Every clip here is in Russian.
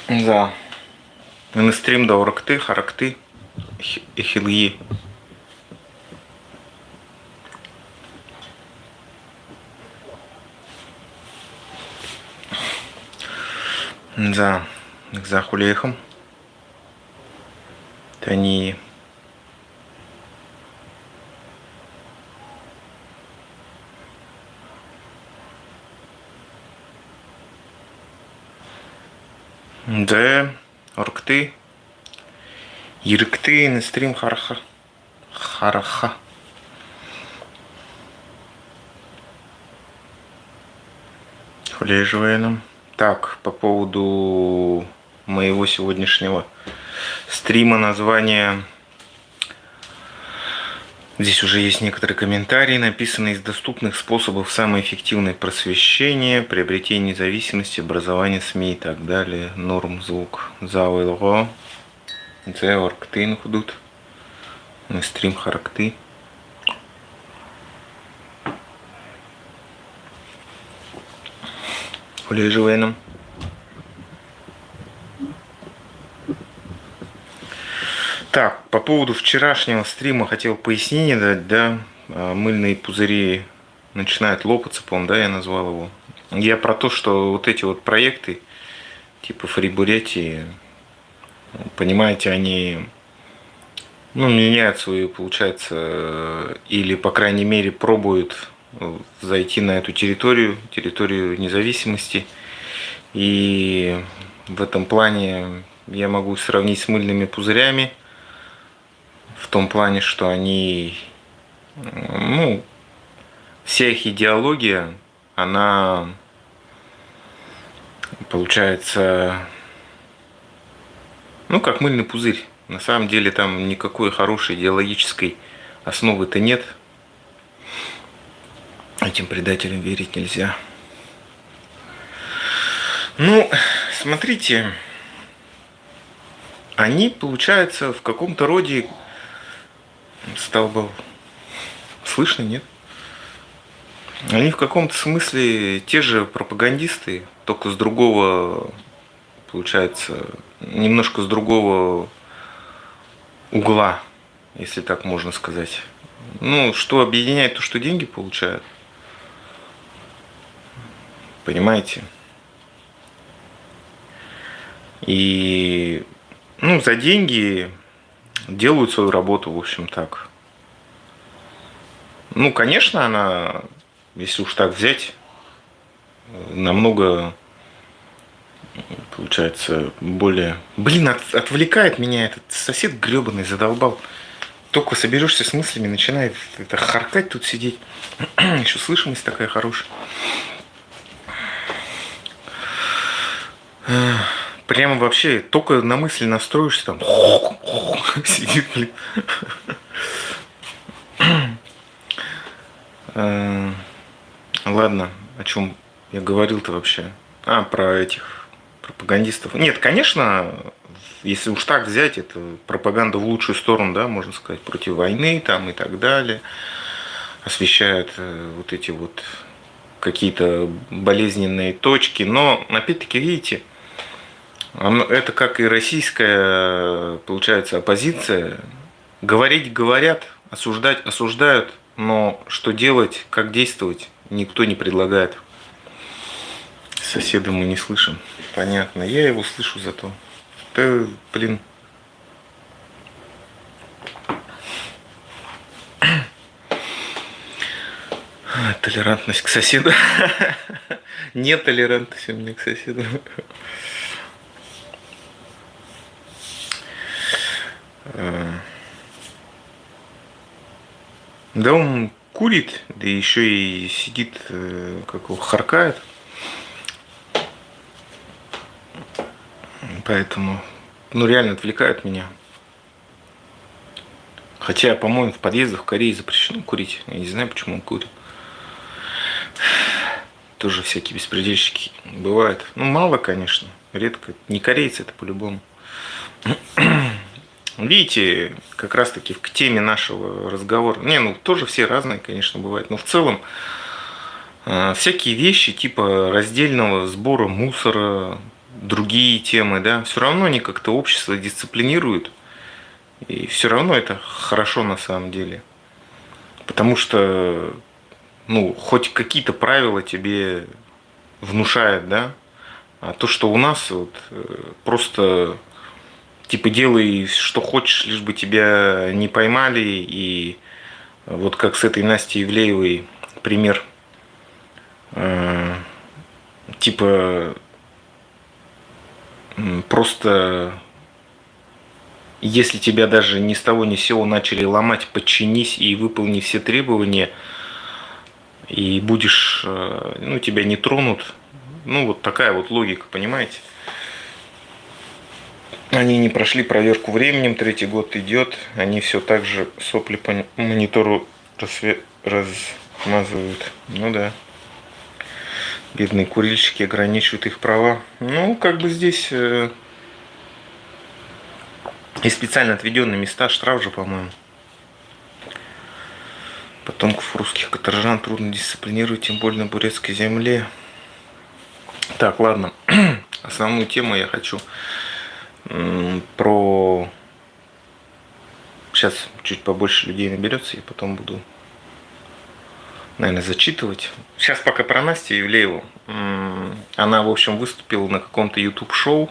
Да. Не стрім до оркти, характи і хіл'ї. Да. За хулейхом. Тани. Да. Оркты. Иркты на стрим хараха. Хараха. Хулеживаем. Так, по поводу моего сегодняшнего стрима название. Здесь уже есть некоторые комментарии, написанные из доступных способов самое эффективное просвещение, приобретение независимости, образование СМИ и так далее. Норм звук. Зауэлго. Зе орктын худут. Стрим характы. Хулеживаем. Так, по поводу вчерашнего стрима хотел пояснение дать, да, мыльные пузыри начинают лопаться, по-моему, да, я назвал его. Я про то, что вот эти вот проекты, типа Фрибурятии, понимаете, они, ну, меняют свою, получается, или, по крайней мере, пробуют зайти на эту территорию независимости. И в этом плане я могу сравнить с мыльными пузырями, в том плане, что они, ну, вся их идеология, она, получается, ну, как мыльный пузырь. На самом деле там никакой хорошей идеологической основы-то нет. Этим предателям верить нельзя. Ну, смотрите, они, получается, в каком-то роде столбов. Слышно, нет? Они в каком-то смысле те же пропагандисты, только с другого, получается, немножко с другого угла, если так можно сказать. Ну, что объединяет, то, что деньги получают. Понимаете? И, ну, за деньги делают свою работу, в общем, так. Ну, конечно, она, если уж так взять, намного, получается, более... Блин, отвлекает меня этот сосед гребаный, задолбал. Только соберешься с мыслями, начинает это харкать тут сидеть. Еще слышимость такая хорошая. Прямо вообще, только на мысли настроишься, там сидит, блин. Ладно, о чем я говорил-то вообще? Про этих пропагандистов. Нет, конечно, если уж так взять, это пропаганда в лучшую сторону, да, можно сказать, против войны там и так далее. Освещают вот эти вот какие-то болезненные точки. Но, опять-таки, видите, это как и российская, получается, оппозиция. Говорить говорят, осуждать осуждают, но что делать, как действовать, никто не предлагает. Соседа мы не слышим. Понятно. Я его слышу зато. Да, блин. Толерантность к соседу. Нет толерантности у меня к соседу. Да он курит, да еще и сидит, как его, харкает. Поэтому, ну, реально отвлекает меня. Хотя, по-моему, в подъездах в Корее запрещено курить. Я не знаю, почему он курит. Тоже всякие беспредельщики бывают. Ну, мало, конечно. Редко. Не корейцы, это по-любому. Видите, как раз-таки к теме нашего разговора. Не, ну, тоже все разные, конечно, бывают. Но в целом, всякие вещи типа раздельного сбора мусора, другие темы, да, все равно они как-то общество дисциплинируют, и все равно это хорошо на самом деле. Потому что, ну, хоть какие-то правила тебе внушают, да, а то, что у нас вот просто типа делай, что хочешь, лишь бы тебя не поймали, и вот как с этой Настей Ивлеевой пример, э, типа просто если тебя даже ни с того ни с сего начали ломать, подчинись и выполни все требования, и будешь, ну, тебя не тронут. Ну, вот такая вот логика, понимаете? Они не прошли проверку временем, третий год идет, они все так же сопли по монитору размазывают. Ну да. Бедные курильщики ограничивают их права. Ну, как бы здесь и специально отведенные места, штраф же, по-моему. Потомков русских каторжан трудно дисциплинировать, тем более на бурятской земле. Так, ладно. Основную тему я хочу про... Сейчас чуть побольше людей наберется, и потом буду, наверное, зачитывать. Сейчас пока про Настю Ивлееву. Она, в общем, выступила на каком-то YouTube-шоу.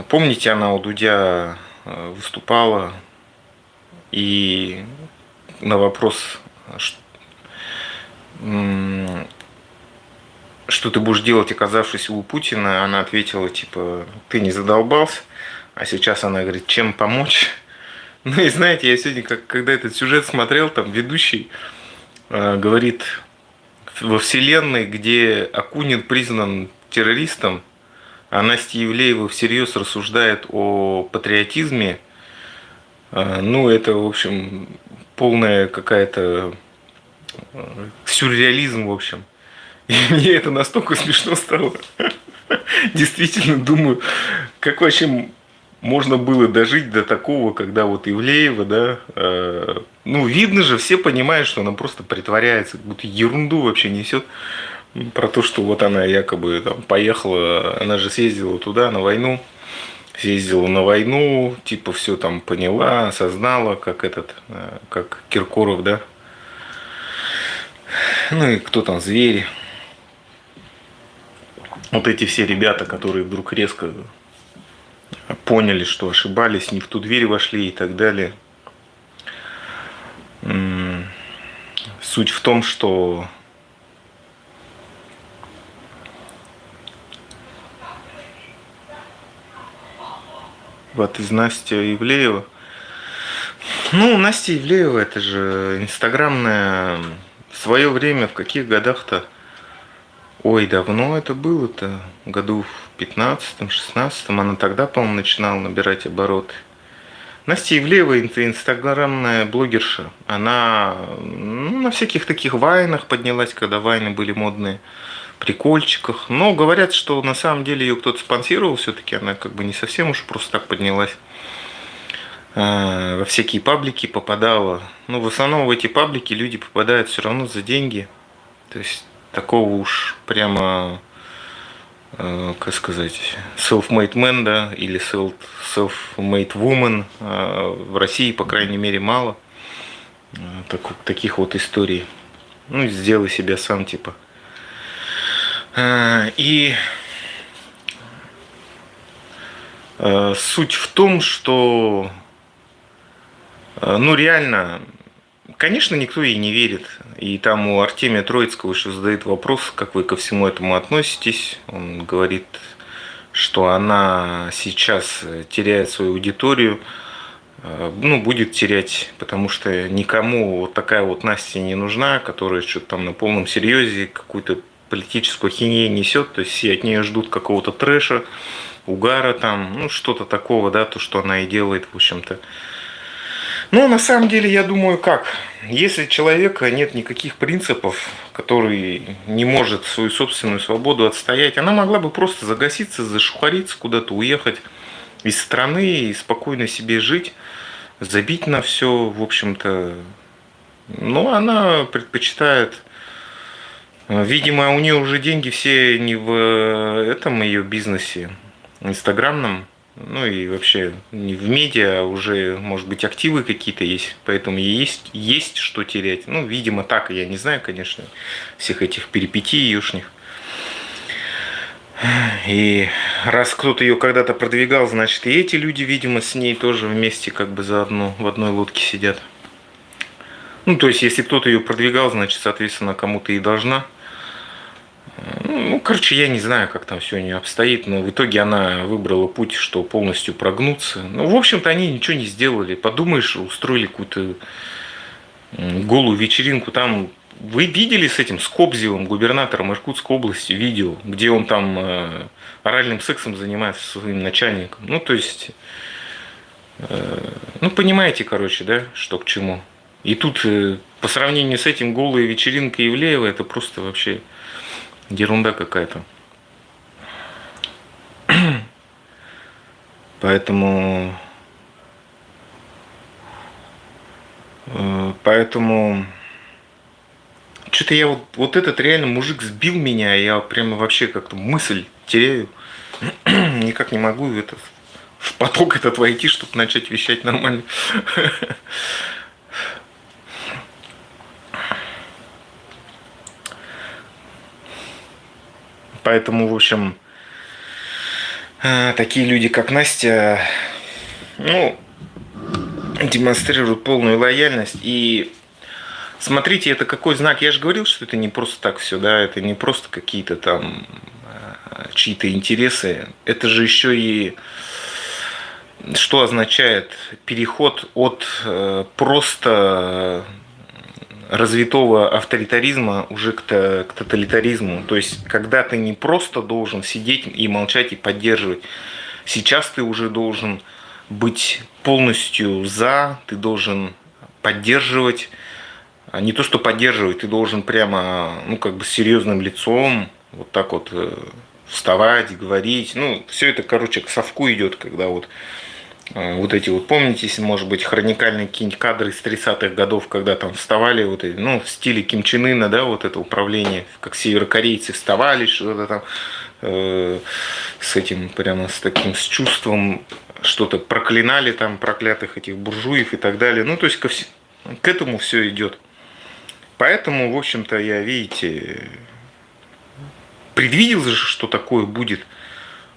Помните, она у Дудя выступала, и на вопрос, что ты будешь делать, оказавшись у Путина, она ответила, типа, ты не задолбался, а сейчас она говорит, чем помочь. Ну и знаете, я сегодня, когда этот сюжет смотрел, там ведущий говорит, во вселенной, где Акунин признан террористом, а Настя Ивлеева всерьез рассуждает о патриотизме, ну это, в общем, полная какая-то сюрреализм, в общем. И мне это настолько смешно стало. Действительно думаю, как вообще можно было дожить до такого, когда вот Ивлеева, да, ну, видно же, все понимают, что она просто притворяется, как будто ерунду вообще несет про то, что вот она якобы там поехала, она же съездила туда на войну, типа все там поняла, осознала, как этот, как Киркоров, да, ну и кто там, Звери. Вот эти все ребята, которые вдруг резко поняли, что ошибались, не в ту дверь вошли и так далее. Суть в том, что вот из Настя Ивлеева. Ну, Настя Ивлеева, это же инстаграмная. В свое время, в каких годах-то? Ой, давно это было-то, году в 15-16, она тогда, по-моему, начинала набирать обороты. Настя Ивлеева, инстаграмная блогерша, она на всяких таких вайнах поднялась, когда вайны были модные, прикольчиках. Но говорят, что на самом деле ее кто-то спонсировал, все-таки она как бы не совсем уж просто так поднялась. Во всякие паблики попадала. Ну, в основном в эти паблики люди попадают все равно за деньги. То есть такого уж прямо, как сказать, self-made man, да, или self-made woman в России, по крайней мере, мало таких вот историй. Ну, сделай себя сам, типа. И суть в том, что, ну, реально, конечно, никто ей не верит. И там у Артемия Троицкого еще задают вопрос, как вы ко всему этому относитесь. Он говорит, что она сейчас теряет свою аудиторию, ну, будет терять, потому что никому вот такая вот Настя не нужна, которая что-то там на полном серьезе какую-то политическую ахинею несет, то есть все от нее ждут какого-то трэша, угара там, ну, что-то такого, да, то, что она и делает, в общем-то. Ну, на самом деле, я думаю, как? Если у человека нет никаких принципов, который не может свою собственную свободу отстоять, она могла бы просто загаситься, зашухариться, куда-то уехать из страны и спокойно себе жить, забить на все, в общем-то. Но она предпочитает Видимо, у нее уже деньги все не в этом ее бизнесе инстаграмном, ну и вообще не в медиа, а уже, может быть, активы какие-то есть, поэтому ей есть что терять. Ну, видимо, так, я не знаю, конечно, всех этих перипетий юшних. И раз кто-то ее когда-то продвигал, значит, и эти люди, видимо, с ней тоже вместе как бы заодно в одной лодке сидят. Ну, то есть, если кто-то ее продвигал, значит, соответственно, кому-то и должна. Ну, короче, я не знаю, как там все у нее обстоит, но в итоге она выбрала путь, что полностью прогнуться. Ну, в общем-то, они ничего не сделали. Подумаешь, устроили какую-то голую вечеринку. Там вы видели с этим, с Кобзевым, губернатором Иркутской области, видео, где он там оральным сексом занимается со своим начальником. Ну, то есть, ну, понимаете, короче, да, что к чему. И тут по сравнению с этим голая вечеринка Ивлеева, это просто вообще ерунда какая-то. Поэтому, поэтому что-то я вот этот реально мужик сбил меня, я прямо вообще как-то мысль теряю, никак не могу в поток этот войти, чтобы начать вещать нормально. Поэтому, в общем, такие люди, как Настя, ну, демонстрируют полную лояльность. И смотрите, это какой знак? Я же говорил, что это не просто так все, да, это не просто какие-то там чьи-то интересы. Это же еще и что означает переход от просто развитого авторитаризма уже к тоталитаризму. То есть, когда ты не просто должен сидеть и молчать и поддерживать, сейчас ты уже должен быть полностью за, ты должен поддерживать, а не то, что поддерживать, ты должен прямо, ну, как бы с серьезным лицом, вот так вот вставать, говорить. Ну, все это, короче, к совку идет, когда вот эти вот, помните, может быть, хроникальные какие-нибудь кадры из 30-х годов, когда там вставали, вот, ну, в стиле Ким Чен Ына, да, вот это управление, как северокорейцы вставали, что-то там с этим, прямо с таким, с чувством, что-то проклинали там проклятых этих буржуев и так далее. Ну, то есть к этому все идет. Поэтому, в общем-то, я, видите, предвидел же, что такое будет,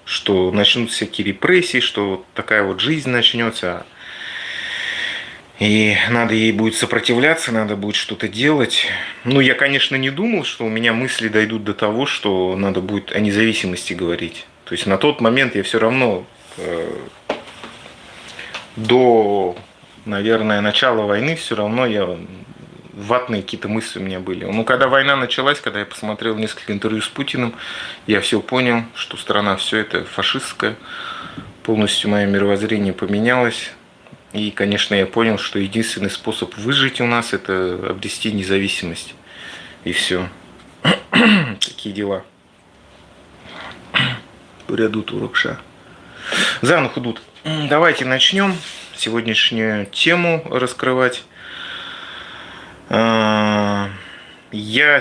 что начнутся всякие репрессии, что вот такая вот жизнь начнется. И надо ей будет сопротивляться, надо будет что-то делать. Ну, я, конечно, не думал, что у меня мысли дойдут до того, что надо будет о независимости говорить. То есть на тот момент я все равно до, наверное, начала войны все равно я ватные какие-то мысли у меня были. Ну, когда война началась, когда я посмотрел несколько интервью с Путиным, я все понял, что страна все это фашистская, полностью мое мировоззрение поменялось. И, конечно, я понял, что единственный способ выжить у нас – это обрести независимость. И все. Такие дела. Бурядут урокша. Зану худут. Давайте начнем сегодняшнюю тему раскрывать. Я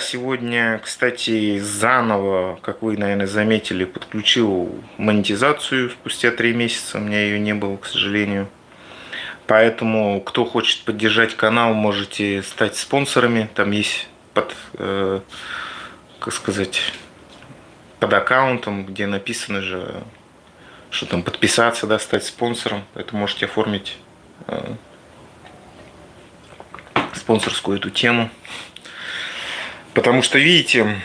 сегодня, кстати, заново, как вы, наверное, заметили, подключил монетизацию спустя 3 месяца. У меня ее не было, к сожалению. Поэтому, кто хочет поддержать канал, можете стать спонсорами. Там есть как сказать, под аккаунтом, где написано же, что там подписаться, да, стать спонсором. Это можете оформить спонсорскую эту тему. Потому что, видите,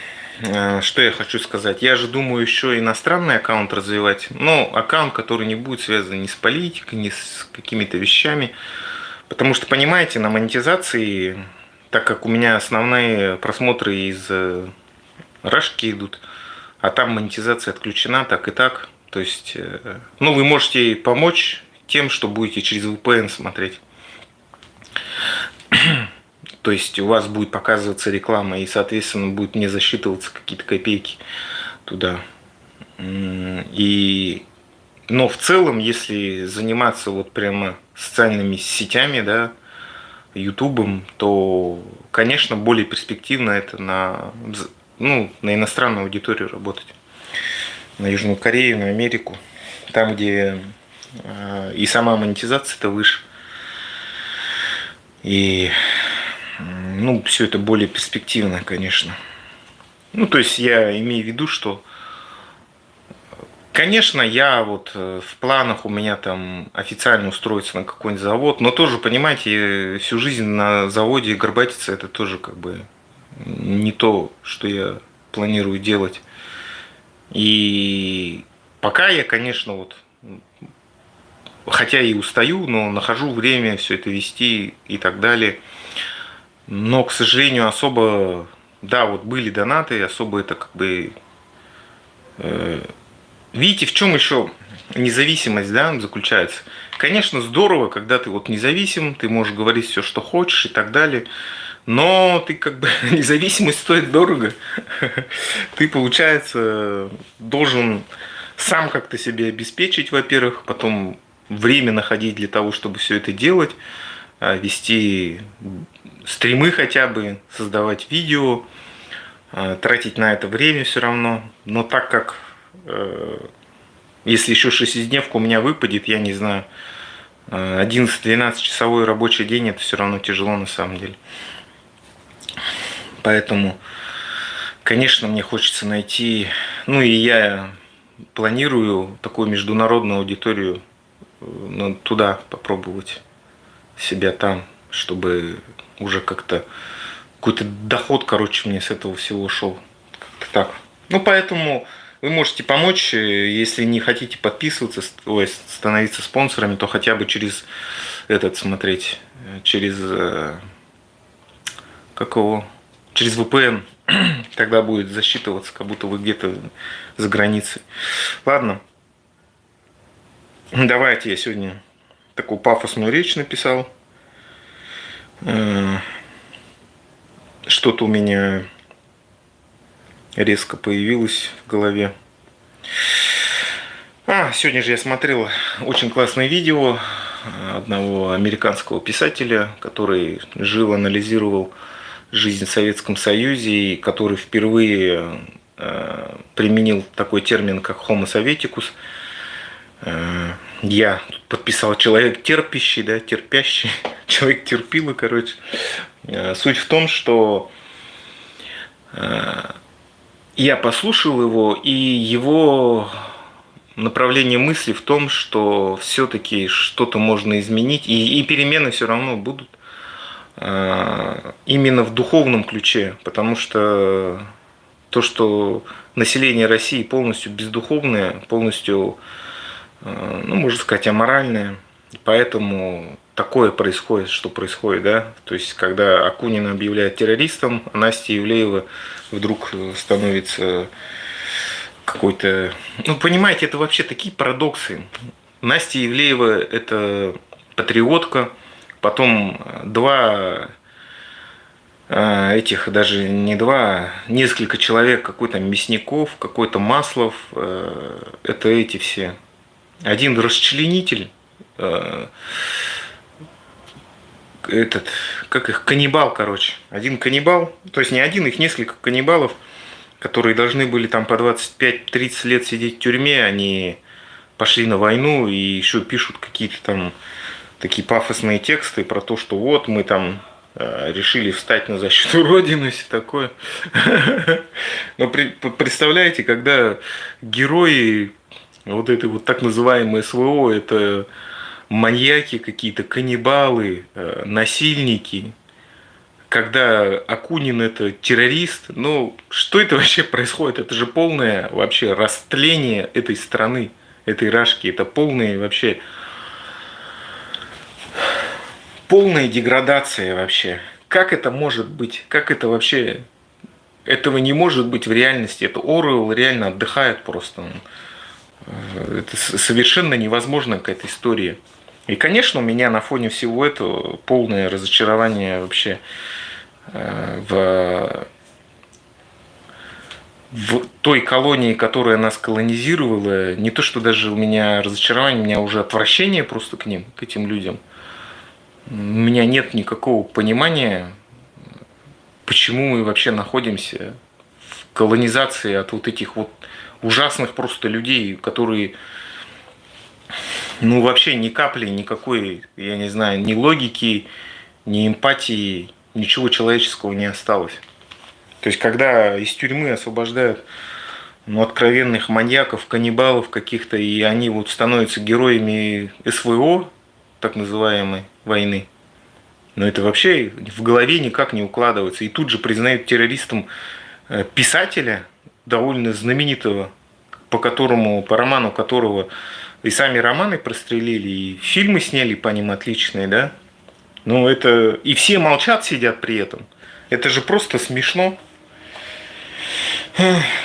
что я хочу сказать. Я же думаю еще иностранный аккаунт развивать. Но аккаунт, который не будет связан ни с политикой, ни с какими-то вещами. Потому что, понимаете, на монетизации, так как у меня основные просмотры из Рашки идут, а там монетизация отключена так и так. То есть, ну, вы можете помочь тем, что будете через VPN смотреть. То есть у вас будет показываться реклама, и, соответственно, будет мне засчитываться какие-то копейки туда. Но в целом, если заниматься вот прямо социальными сетями, да, Ютубом, то, конечно, более перспективно это ну, на иностранную аудиторию работать. На Южную Корею, на Америку. Там, где и сама монетизация-то выше. И, ну, все это более перспективно, конечно. Ну, то есть я имею в виду, что, конечно, я вот в планах у меня там официально устроиться на какой-нибудь завод, но тоже, понимаете, всю жизнь на заводе горбатиться, это тоже как бы не то, что я планирую делать. И пока я, конечно, вот, хотя и устаю, но нахожу время все это вести и так далее. Но, к сожалению, особо, да, вот были донаты, особо это как бы... Видите, в чем еще независимость, да, заключается? Конечно, здорово, когда ты вот независим, ты можешь говорить все, что хочешь и так далее. Но ты как бы независимость стоит дорого. Ты, получается, должен сам как-то себя обеспечить, во-первых, потом время находить для того, чтобы все это делать, вести стримы хотя бы, создавать видео, тратить на это время все равно. Но так как если еще шестидневка у меня выпадет, я не знаю, 11-12 часовой рабочий день, это все равно тяжело на самом деле. Поэтому, конечно, мне хочется найти, ну и я планирую такую международную аудиторию, ну, туда попробовать себя там, чтобы уже как-то какой-то доход, короче, мне с этого всего шел. Как-то так. Ну, поэтому вы можете помочь, если не хотите подписываться, ой, становиться спонсорами, то хотя бы через этот смотреть, через какого? Через VPN. Тогда будет засчитываться, как будто вы где-то за границей. Ладно. Давайте я сегодня такую пафосную речь написал. Что-то у меня резко появилось в голове. Сегодня же я смотрел очень классное видео одного американского писателя, который жил, анализировал жизнь в Советском Союзе, и который впервые применил такой термин, как homo советикус. Я тут подписал человек терпящий, да, терпящий, человек терпило, короче. Суть в том, что я послушал его, и его направление мысли в том, что все-таки что-то можно изменить, и перемены все равно будут именно в духовном ключе, потому что то, что население России полностью бездуховное, полностью, ну, можно сказать, аморальное, поэтому такое происходит, что происходит, да, то есть когда Акунина объявляют террористом, а Настя Ивлеева вдруг становится какой-то, ну, понимаете, это вообще такие парадоксы. Настя Ивлеева – это патриотка, потом два этих, даже не два, несколько человек, какой-то Мясников, какой-то Маслов, это эти все. Один расчленитель, этот, как их, каннибал, короче. Один каннибал, то есть не один, их несколько каннибалов, которые должны были там по 25-30 лет сидеть в тюрьме, они пошли на войну и еще пишут какие-то там такие пафосные тексты про то, что вот мы там решили встать на защиту Родины, все такое. Но представляете, когда герои вот этой вот так называемой СВО, это маньяки какие-то, каннибалы, насильники, когда Акунин это террорист, ну что это вообще происходит? Это же полное вообще растление этой страны, этой рашки, это полное вообще полная деградация вообще. Как это может быть? Как это вообще? Этого не может быть в реальности. Это Оруэлл реально отдыхает просто. Это совершенно невозможная какая-то история. И, конечно, у меня на фоне всего этого полное разочарование вообще в той колонии, которая нас колонизировала. Не то, что даже у меня разочарование, у меня уже отвращение просто к ним, к этим людям. У меня нет никакого понимания, почему мы вообще находимся колонизации от вот этих вот ужасных просто людей, которые, ну, вообще ни капли, никакой, я не знаю, ни логики, ни эмпатии, ничего человеческого не осталось. То есть, когда из тюрьмы освобождают, ну, откровенных маньяков, каннибалов каких-то, и они вот становятся героями СВО, так называемой войны, но это вообще в голове никак не укладывается. И тут же признают террористом писателя, довольно знаменитого, по которому, по роману которого и сами романы прострелили, и фильмы сняли по ним отличные, да? Ну, это... И все молчат, сидят при этом. Это же просто смешно.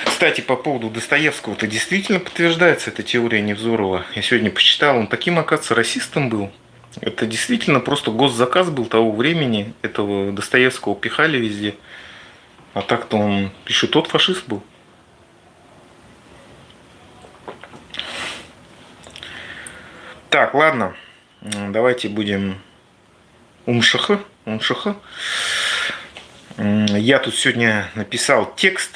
Кстати, по поводу Достоевского, это действительно подтверждается, эта теория Невзорова. Я сегодня почитал, он таким, оказывается, расистом был. Это действительно просто госзаказ был того времени. Этого Достоевского пихали везде. А так-то он еще тот фашист был. Так, ладно. Давайте будем умшха. Я тут сегодня написал текст.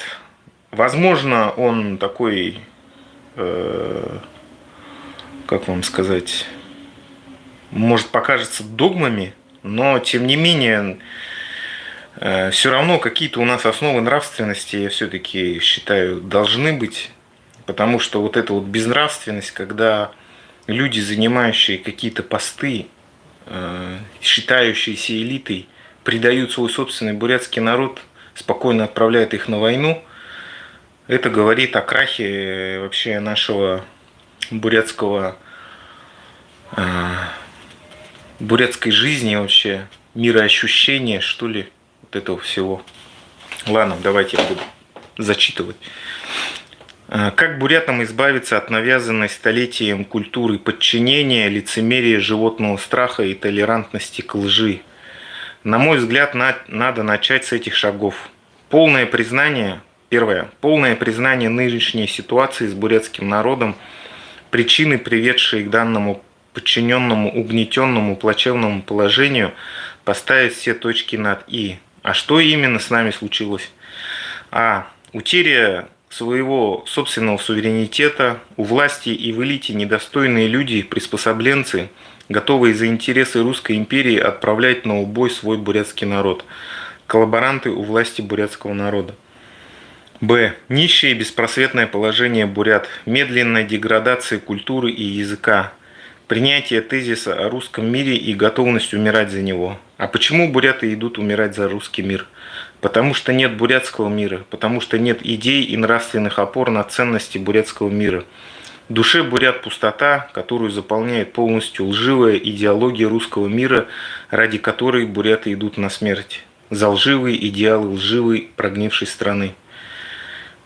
Возможно, он такой, как вам сказать, может покажется догмами, но тем не менее, все равно какие-то у нас основы нравственности, я все-таки считаю, должны быть. Потому что вот эта вот безнравственность, когда люди, занимающие какие-то посты, считающиеся элитой, предают свой собственный бурятский народ, спокойно отправляют их на войну, это говорит о крахе вообще нашего бурятской жизни, вообще мироощущения, что ли, вот этого всего. Ладно, давайте я буду зачитывать. Как бурятам избавиться от навязанной столетием культуры подчинения, лицемерия, животного страха и толерантности к лжи? На мой взгляд, надо начать с этих шагов. Полное признание, первое, полное признание нынешней ситуации с бурятским народом, причины, приведшие к данному подчиненному, угнетенному, плачевному положению, поставить все точки над «и». А что именно с нами случилось? Утеря своего собственного суверенитета, у власти и в элите недостойные люди, приспособленцы, готовые за интересы Русской империи отправлять на убой свой бурятский народ, коллаборанты у власти бурятского народа. Б. Нищее и беспросветное положение бурят, медленная деградация культуры и языка, принятие тезиса о русском мире и готовность умирать за него. А почему буряты идут умирать за русский мир? Потому что нет бурятского мира, потому что нет идей и нравственных опор на ценности бурятского мира. В душе бурят пустота, которую заполняет полностью лживая идеология русского мира, ради которой буряты идут на смерть. За лживые идеалы лживой прогнившей страны.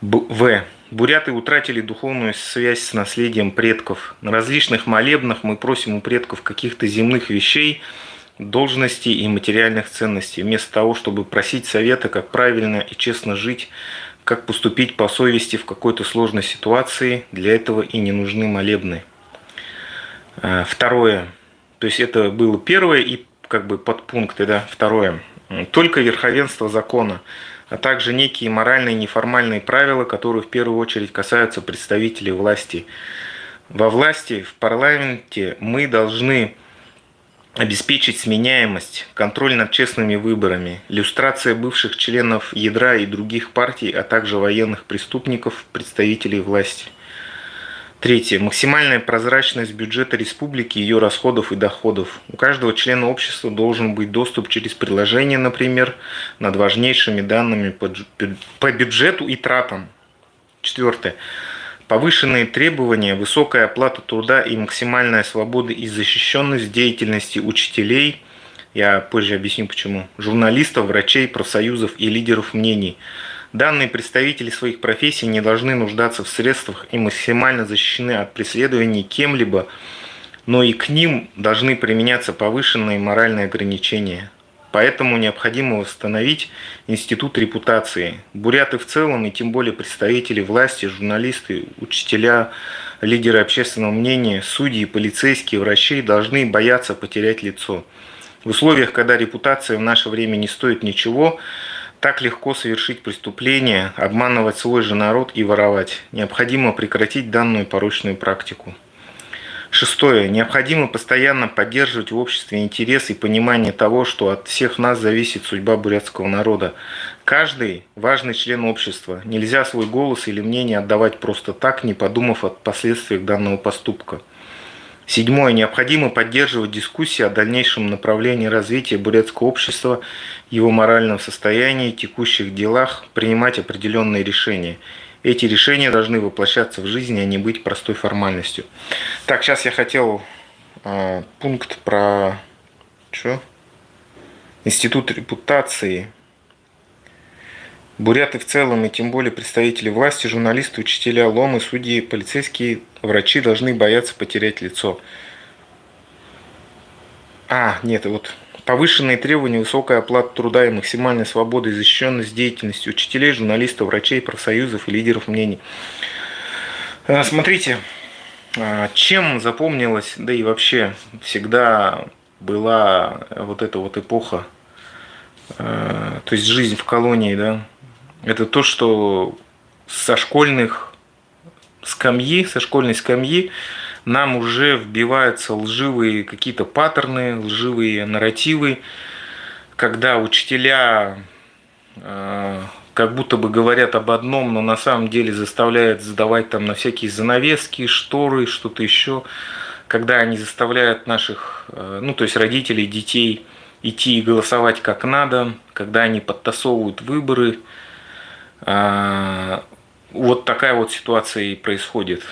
В. Буряты утратили духовную связь с наследием предков. На различных молебнах мы просим у предков каких-то земных вещей, должностей и материальных ценностей, вместо того, чтобы просить совета, как правильно и честно жить, как поступить по совести в какой-то сложной ситуации. Для этого и не нужны молебны. Второе. То есть это было первое и как бы подпункты, да. Второе. Только верховенство закона, а также некие моральные неформальные правила, которые в первую очередь касаются представителей власти. Во власти, в парламенте мы должны обеспечить сменяемость, контроль над честными выборами, люстрация бывших членов ядра и других партий, а также военных преступников, представителей власти. Третье. Максимальная прозрачность бюджета республики, ее расходов и доходов. У каждого члена общества должен быть доступ через приложение, например, над важнейшими данными по бюджету и тратам. Четвертое. Повышенные требования, высокая оплата труда и максимальная свобода и защищенность деятельности учителей, я позже объясню почему, журналистов, врачей, профсоюзов и лидеров мнений. Данные представители своих профессий не должны нуждаться в средствах и максимально защищены от преследований кем-либо, но и к ним должны применяться повышенные моральные ограничения. Поэтому необходимо восстановить институт репутации. Буряты в целом, и тем более представители власти, журналисты, учителя, лидеры общественного мнения, судьи, полицейские, врачи должны бояться потерять лицо. В условиях, когда репутация в наше время не стоит ничего, Так легко совершить преступление, обманывать свой же народ и воровать. Необходимо прекратить данную порочную практику. Шестое. Необходимо постоянно поддерживать в обществе интерес и понимание того, что от всех нас зависит судьба бурятского народа. Каждый важный член общества. Нельзя свой голос или мнение отдавать просто так, не подумав о последствиях данного поступка. Седьмое. Необходимо поддерживать дискуссии о дальнейшем направлении развития бурятского общества, его моральном состоянии, текущих делах, принимать определенные решения. Эти решения должны воплощаться в жизни, а не быть простой формальностью. Так, сейчас я хотел пункт про институт репутации. Буряты в целом, и тем более представители власти, журналисты, учителя, ломы, судьи, полицейские, врачи должны бояться потерять лицо. Нет, вот повышенные требования, высокая оплата труда и максимальная свобода и защищенность деятельности учителей, журналистов, врачей, профсоюзов и лидеров мнений. Смотрите, чем запомнилась, да и вообще всегда была вот эта вот эпоха, то есть жизнь в колонии, да, это то, что со школьной скамьи нам уже вбиваются лживые какие-то паттерны, лживые нарративы, когда учителя как будто бы говорят об одном, но на самом деле заставляют сдавать там на всякие занавески, шторы, что-то еще, когда они заставляют наших, то есть родителей, детей идти и голосовать как надо, когда они подтасовывают выборы. Вот такая вот ситуация и происходит.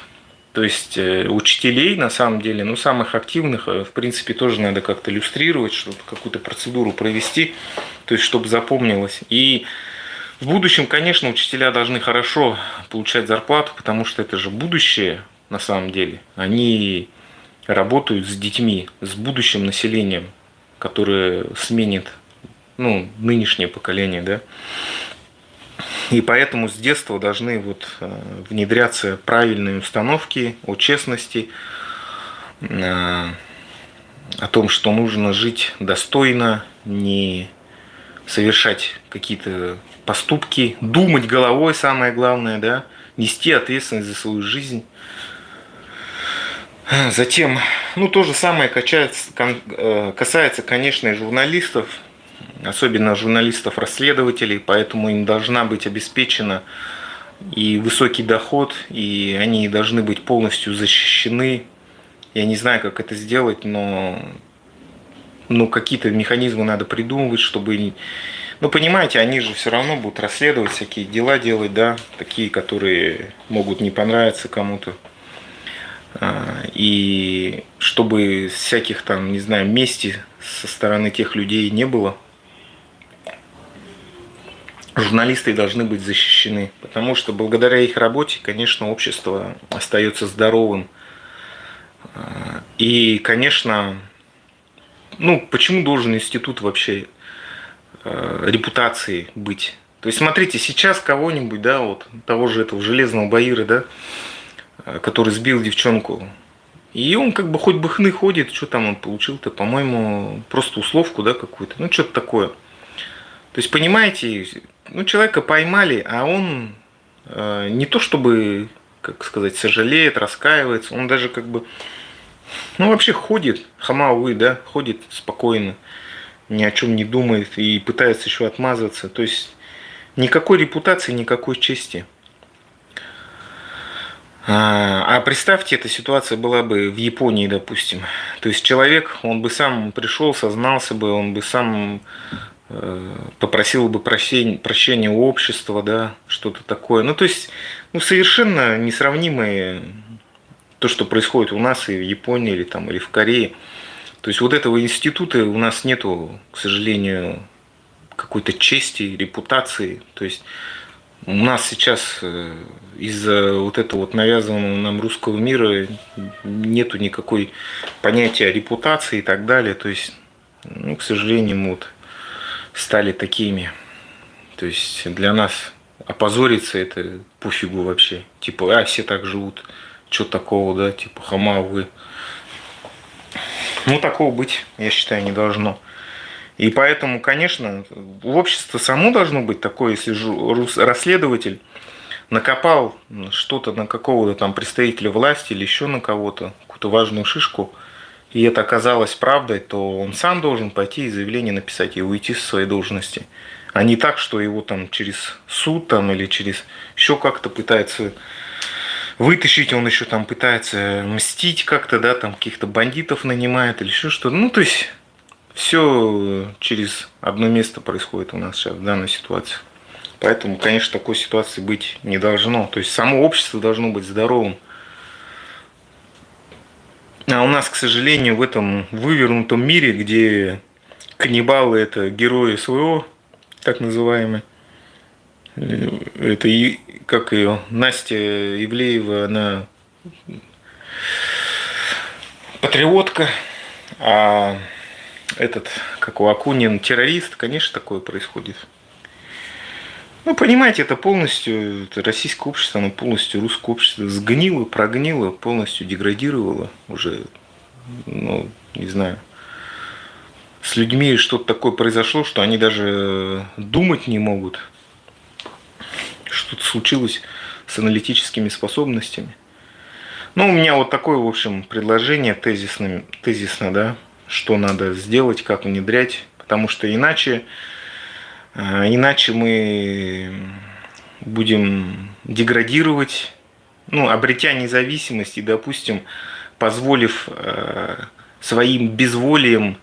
То есть учителей, на самом деле, самых активных, в принципе, тоже надо как-то иллюстрировать, чтобы какую-то процедуру провести, то есть чтобы запомнилось. И в будущем, конечно, учителя должны хорошо получать зарплату, потому что это же будущее, на самом деле. Они работают с детьми, с будущим населением, которое сменит нынешнее поколение, да. И поэтому с детства должны внедряться правильные установки о честности, о том, что нужно жить достойно, не совершать какие-то поступки, думать головой, самое главное, да, нести ответственность за свою жизнь. Затем, то же самое касается, конечно, и журналистов, особенно журналистов-расследователей, поэтому им должна быть обеспечена и высокий доход, и они должны быть полностью защищены. Я не знаю, как это сделать, но какие-то механизмы надо придумывать, чтобы... понимаете, они же все равно будут расследовать, всякие дела делать, да, такие, которые могут не понравиться кому-то. И чтобы всяких там, не знаю, мести со стороны тех людей не было, журналисты должны быть защищены, потому что благодаря их работе, конечно, общество остается здоровым. И, конечно, почему должен институт вообще репутации быть? То есть, смотрите, сейчас кого-нибудь, да, вот того же этого железного Баира, да, который сбил девчонку, и он как бы хоть бы хны ходит, что там он получил-то, по-моему, просто условку, да, какую-то, что-то такое. То есть, понимаете, человека поймали, а он не то чтобы, как сказать, сожалеет, раскаивается, он даже как бы, вообще ходит, хамауи, да, ходит спокойно, ни о чем не думает и пытается еще отмазываться. То есть, никакой репутации, никакой чести. А представьте, эта ситуация была бы в Японии, допустим. То есть, человек, он бы сам пришел, сознался бы, он бы сам... попросил бы прощения у общества, да, что-то такое. То есть, совершенно несравнимое то, что происходит у нас и в Японии, или в Корее. То есть, вот этого института у нас нету, к сожалению, какой-то чести, репутации. То есть, у нас сейчас из-за вот этого навязанного нам русского мира нету никакой понятия репутации и так далее. То есть, к сожалению, мы стали такими. То есть для нас опозориться это пофигу вообще. Типа, все так живут. Что такого, да? Типа, хама вы. Такого быть, я считаю, не должно. И поэтому, конечно, общество само должно быть такое, если расследователь накопал что-то на какого-то там представителя власти или еще на кого-то, какую-то важную шишку, и это оказалось правдой, то он сам должен пойти и заявление написать и уйти со своей должности. А не так, что его там через суд там, или через еще как-то пытается вытащить, он еще там пытается мстить как-то, да, там каких-то бандитов нанимает или еще что-то. Ну, то есть все через одно место происходит у нас сейчас в данной ситуации. Поэтому, конечно, такой ситуации быть не должно. То есть само общество должно быть здоровым. А у нас, к сожалению, в этом вывернутом мире, где каннибалы это герои СВО, так называемые, это как ее, Настя Ивлеева, она патриотка, а этот, как у Акунин, террорист, конечно, такое происходит. Ну, понимаете, это полностью это российское общество, оно полностью русское общество сгнило, прогнило, полностью деградировало уже, ну, не знаю. С людьми что-то такое произошло, что они даже думать не могут. Что-то случилось с аналитическими способностями. Ну, у меня вот такое, в общем, предложение тезисно, да, что надо сделать, как внедрять, потому что иначе мы будем деградировать, ну, обретя независимость и, допустим, позволив своим безволием,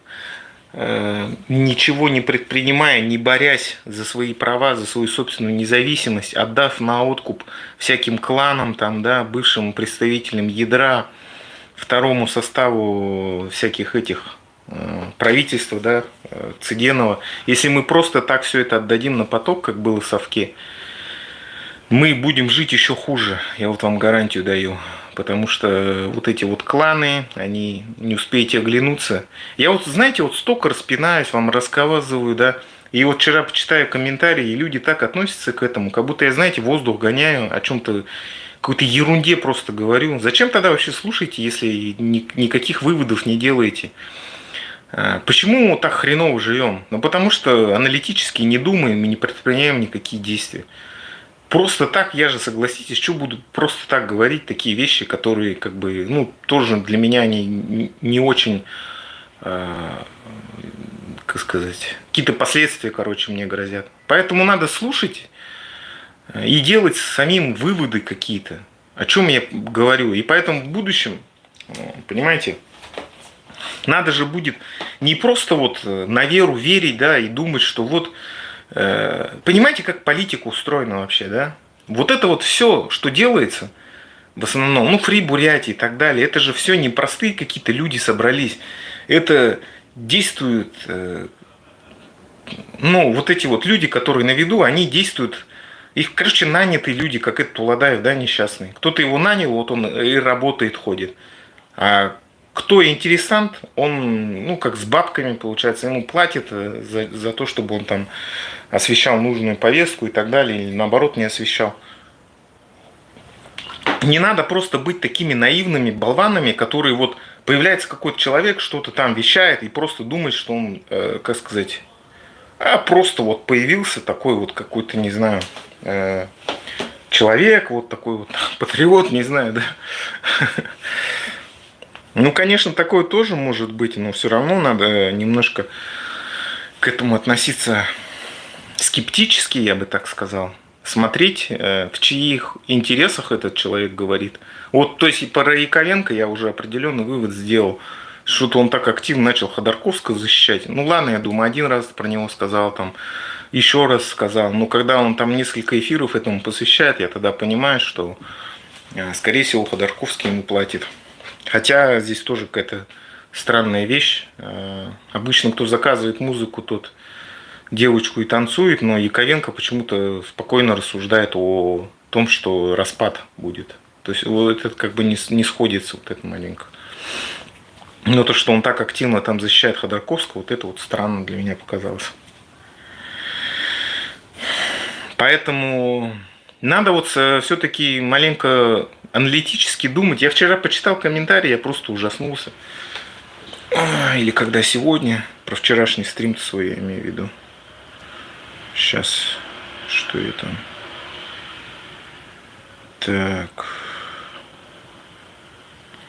ничего не предпринимая, не борясь за свои права, за свою собственную независимость, отдав на откуп всяким кланам, там, да, бывшим представителям ядра, второму составу всяких этих правительства, да, Цыденова. Если мы просто так все это отдадим на поток, как было в Совке, мы будем жить еще хуже, я вот вам гарантию даю. Потому что вот эти вот кланы, они не успеете оглянуться. Я вот, знаете, вот столько распинаюсь, вам рассказываю, да. И вот вчера почитаю комментарии, и люди так относятся к этому, как будто я, знаете, воздух гоняю, о чем-то, какой-то ерунде просто говорю. Зачем тогда вообще слушаете, если никаких выводов не делаете? Почему мы так хреново живем? Ну, потому что аналитически не думаем и не предпринимаем никакие действия. Просто так, я же, согласитесь, что буду просто так говорить такие вещи, которые, как бы, ну, тоже для меня не очень, как сказать, какие-то последствия, короче, мне грозят. Поэтому надо слушать и делать самим выводы какие-то, о чем я говорю. И поэтому в будущем, понимаете, надо же будет не просто вот на веру верить, да, и думать, что вот, понимаете, как политика устроена вообще, да? Вот это вот все, что делается, в основном, ну, Фри Бурятии и так далее, это же все не простые какие-то люди собрались. Это действуют, ну, вот эти вот люди, которые на виду, они действуют, их, короче, нанятые люди, как этот Туладаев, да, несчастный. Кто-то его нанял, вот он и работает, ходит. А кто интересант, он, ну, как с бабками, получается, ему платят за то, чтобы он там освещал нужную повестку и так далее, или наоборот не освещал. Не надо просто быть такими наивными болванами, которые вот появляется какой-то человек, что-то там вещает и просто думает, что он, как сказать, просто вот появился такой вот какой-то, не знаю, человек, вот такой вот патриот, не знаю, да. Ну, конечно, такое тоже может быть, но все равно надо немножко к этому относиться скептически, я бы так сказал. Смотреть, в чьих интересах этот человек говорит. Вот, то есть, и по Яковенко я уже определенный вывод сделал. Что-то он так активно начал Ходорковского защищать. Ну, ладно, я думаю, один раз про него сказал, там, еще раз сказал. Но когда он там несколько эфиров этому посвящает, я тогда понимаю, что, скорее всего, Ходорковский ему платит. Хотя здесь тоже какая-то странная вещь. Обычно, кто заказывает музыку, тот девочку и танцует, но Яковенко почему-то спокойно рассуждает о том, что распад будет. То есть вот это как бы не сходится, вот это маленько. Но то, что он так активно там защищает Ходорковского, вот это вот странно для меня показалось. Поэтому надо вот все-таки маленько аналитически думать. Я вчера почитал комментарии, я просто ужаснулся. Или когда сегодня. Про вчерашний стрим свой я имею в виду. Сейчас. Что я там? Так.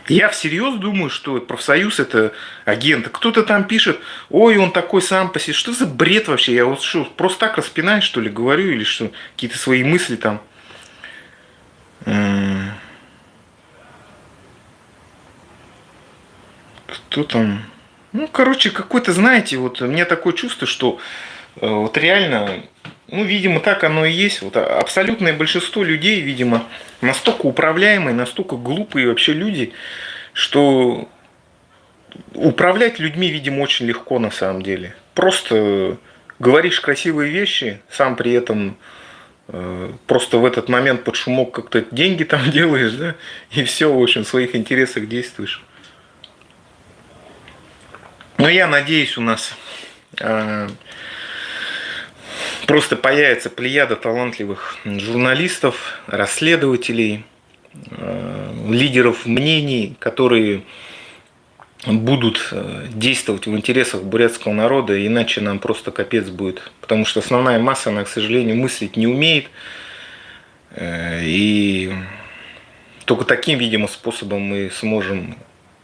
Я всерьез думаю, что профсоюз это агент. Кто-то там пишет, ой, он такой сам по себе. Что за бред вообще? Я вот что, просто так распинаю, что ли, говорю, или что? Какие-то свои мысли там. Кто там? Ну, короче, какой-то, знаете, вот у меня такое чувство, что вот реально, ну, видимо, так оно и есть. Вот абсолютное большинство людей, видимо, настолько управляемые, настолько глупые вообще люди, что управлять людьми, видимо, очень легко на самом деле. Просто говоришь красивые вещи, сам при этом просто в этот момент под шумок как-то деньги там делаешь, да, и все, в общем, в своих интересах действуешь. Но я надеюсь, у нас э, просто появится плеяда талантливых журналистов, расследователей, лидеров мнений, которые будут действовать в интересах бурятского народа, иначе нам просто капец будет. Потому что основная масса, она, к сожалению, мыслить не умеет. И только таким, видимо, способом мы сможем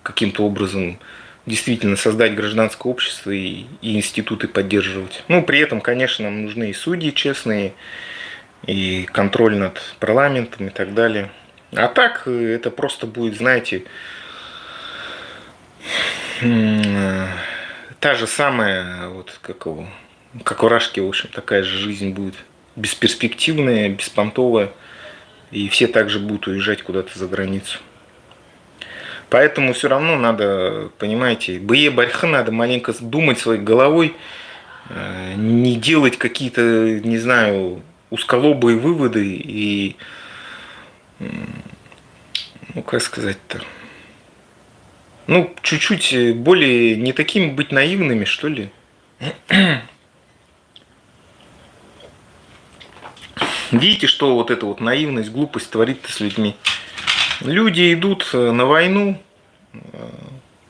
каким-то образом действительно создать гражданское общество и институты поддерживать. Ну, при этом, конечно, нам нужны и судьи честные, и контроль над парламентом и так далее. А так это просто будет, знаете, та же самая, вот как у Рашки, в общем, такая же жизнь будет. Бесперспективная, беспонтовая. И все также будут уезжать куда-то за границу. Поэтому все равно надо, понимаете, бые барьха надо маленько думать своей головой, не делать какие-то, не знаю, узколобые выводы и, ну, как сказать-то, ну, чуть-чуть более не такими быть наивными, что ли. Видите, что вот эта вот наивность, глупость творит-то с людьми. Люди идут на войну,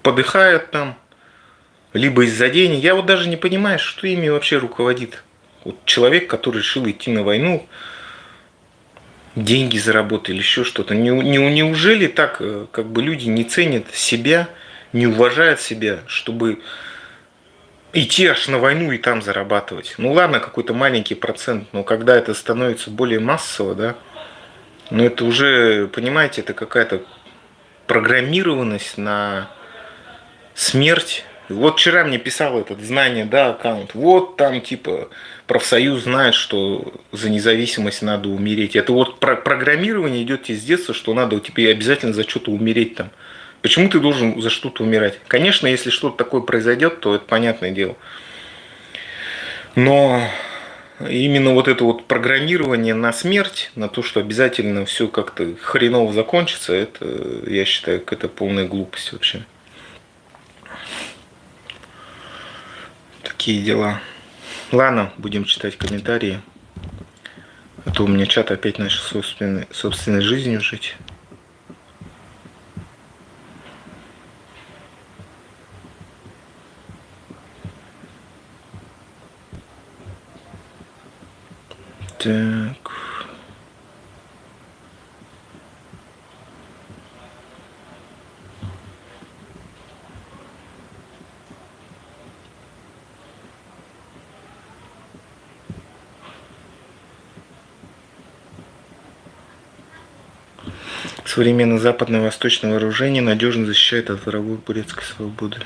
подыхают там, либо из-за денег. Я вот даже не понимаю, что ими вообще руководит. Вот человек, который решил идти на войну, деньги заработать или еще что-то. Неужели так как бы люди не ценят себя, не уважают себя, чтобы идти аж на войну и там зарабатывать? Ну ладно, какой-то маленький процент, но когда это становится более массово, да, ну это уже, понимаете, это какая-то программированность на смерть. Вот вчера мне писал этот знание, да, аккаунт. Вот там типа профсоюз знает, что за независимость надо умереть. Это вот программирование идет тебе с детства, что надо тебе обязательно за что-то умереть там. Почему ты должен за что-то умирать? Конечно, если что-то такое произойдет, то это понятное дело. Но именно вот это вот программирование на смерть, на то, что обязательно все как-то хреново закончится, это, я считаю, это полная глупость вообще. Такие дела. Ладно, будем читать комментарии. А то у меня чат опять начал собственной жизнью жить. Так. Современное западное восточное вооружение надежно защищает от воровой бурятской свободы.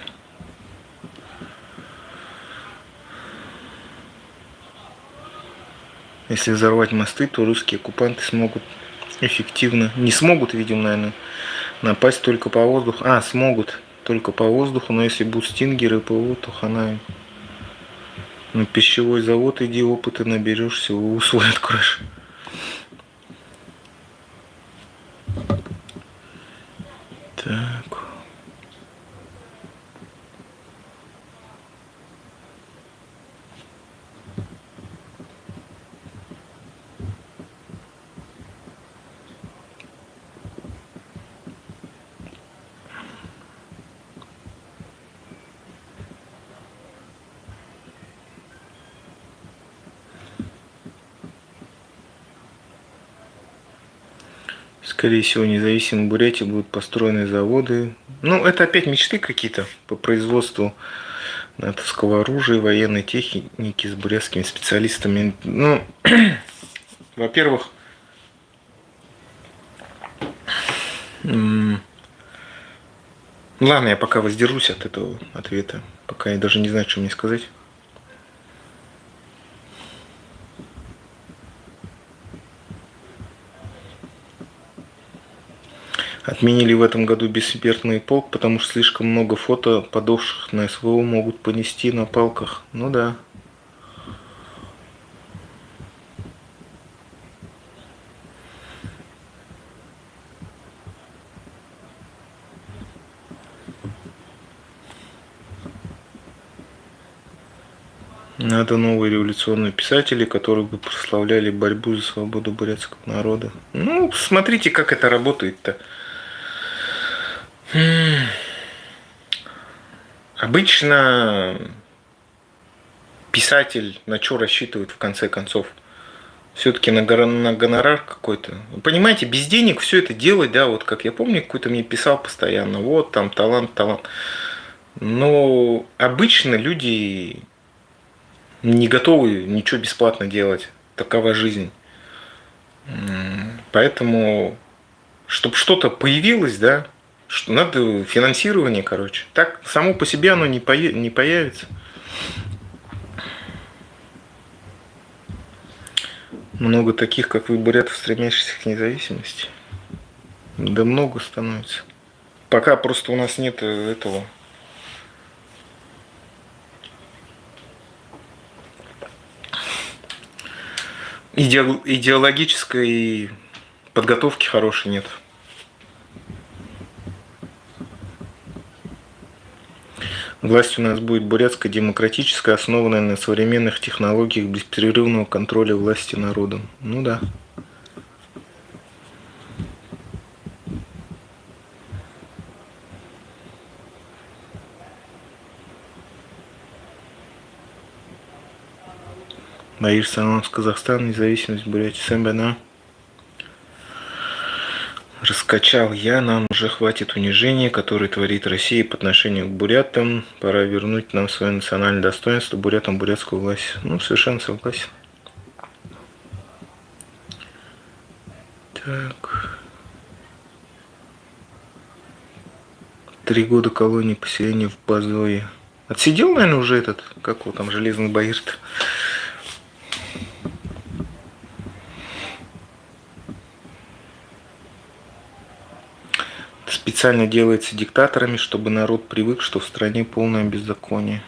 Если взорвать мосты, то русские оккупанты смогут эффективно, не смогут, видимо, наверное, напасть только по воздуху. А, смогут только по воздуху, но если будут стингеры ПВО, то хана им. На пищевой завод иди, опыта наберешься, свой откроешь. Так. Скорее всего, независимо в Бурятии будут построены заводы. Ну, это опять мечты какие-то по производству натовского оружия, военной техники с бурятскими специалистами. Ну, во-первых, ладно, я пока воздержусь от этого ответа. Пока я даже не знаю, что мне сказать. Отменили в этом году бессмертный полк, потому что слишком много фото подошвших на СВО могут понести на палках. Ну да. Надо новые революционные писатели, которые бы прославляли борьбу за свободу бурятского народа. Ну, смотрите, как это работает-то. Обычно писатель на что рассчитывает в конце концов? Все-таки на гонорар какой-то. Вы понимаете, без денег все это делать, да, вот как я помню, какой-то мне писал постоянно, вот там талант, талант. Но обычно люди не готовы ничего бесплатно делать. Такова жизнь. Поэтому, чтобы что-то появилось, да, что надо финансирование, короче. Так само по себе оно не появится. Много таких, как вы, бурятов, стремящихся к независимости. Да много становится. Пока просто у нас нет этого идеологической подготовки хорошей нет. Власть у нас будет бурятская, демократическая, основанная на современных технологиях беспрерывного контроля власти народом. Ну да. Баир Салам, Казахстан, независимость Бурятии, Сэмбана. Раскачал я, нам уже хватит унижения, которое творит Россия по отношению к бурятам. Пора вернуть нам свое национальное достоинство, бурятам бурятскую власть. Ну, совершенно согласен. Так. 3 года колонии поселения в Базое. Отсидел, наверное, уже этот, как его там, Железный Баир-то. Специально делается диктаторами, чтобы народ привык, что в стране полное беззаконие.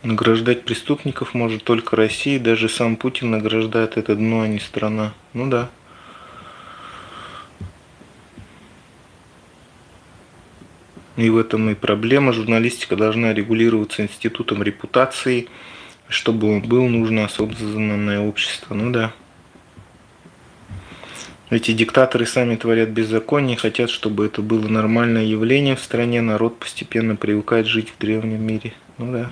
Награждать преступников может только Россия, даже сам Путин награждает это дно, а не страна. Ну да. И в этом и проблема. Журналистика должна регулироваться институтом репутации. Чтобы он был, нужно осознанное общество. Ну да. Эти диктаторы сами творят беззаконие, хотят, чтобы это было нормальное явление в стране. Народ постепенно привыкает жить в древнем мире. Ну да.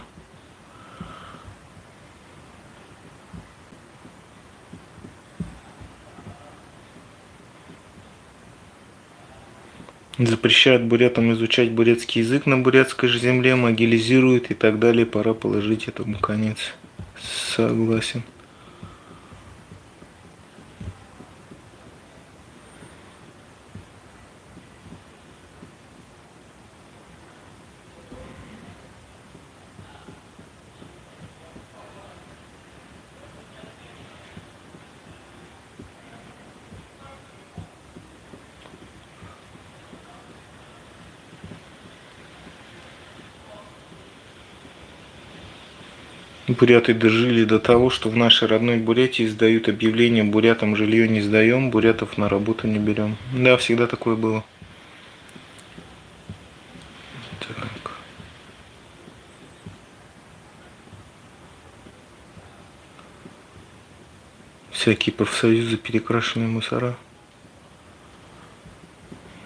Запрещают бурятам изучать бурятский язык на бурятской же земле, могилизируют и так далее. Пора положить этому конец. Согласен. Буряты дожили до того, что в нашей родной Бурятии издают объявление: бурятам жилье не сдаем, бурятов на работу не берем. Да, всегда такое было. Так. Всякие профсоюзы, перекрашенные мусора.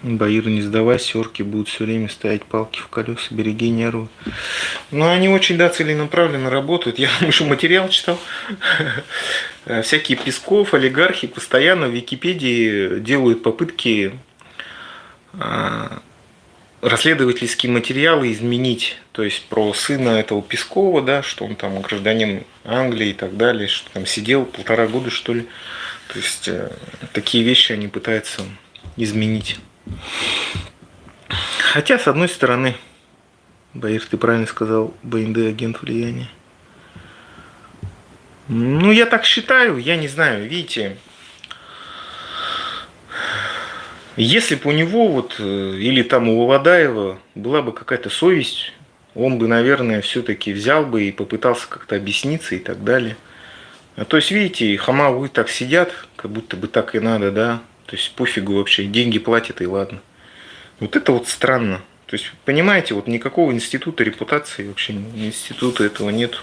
Баир, не сдавайся, орки будут все время ставить палки в колеса, береги нервы. Но они очень, да, целенаправленно работают. Я еще материал читал. Всякие Песков, олигархи постоянно в Википедии делают попытки расследовательские материалы изменить. То есть про сына этого Пескова, да, что он там гражданин Англии и так далее, что там сидел 1,5 года, что ли. То есть такие вещи они пытаются изменить. Хотя, с одной стороны, Баир, ты правильно сказал, БНД агент влияния. Ну, я так считаю, я не знаю, видите, если бы у него вот, или там у Володаева была бы какая-то совесть, он бы, наверное, все-таки взял бы и попытался как-то объясниться и так далее. А то есть, видите, хамовы так сидят, как будто бы так и надо, да, то есть пофигу вообще, деньги платят и ладно. Вот это вот странно. То есть, понимаете, вот никакого института репутации, вообще института этого нет.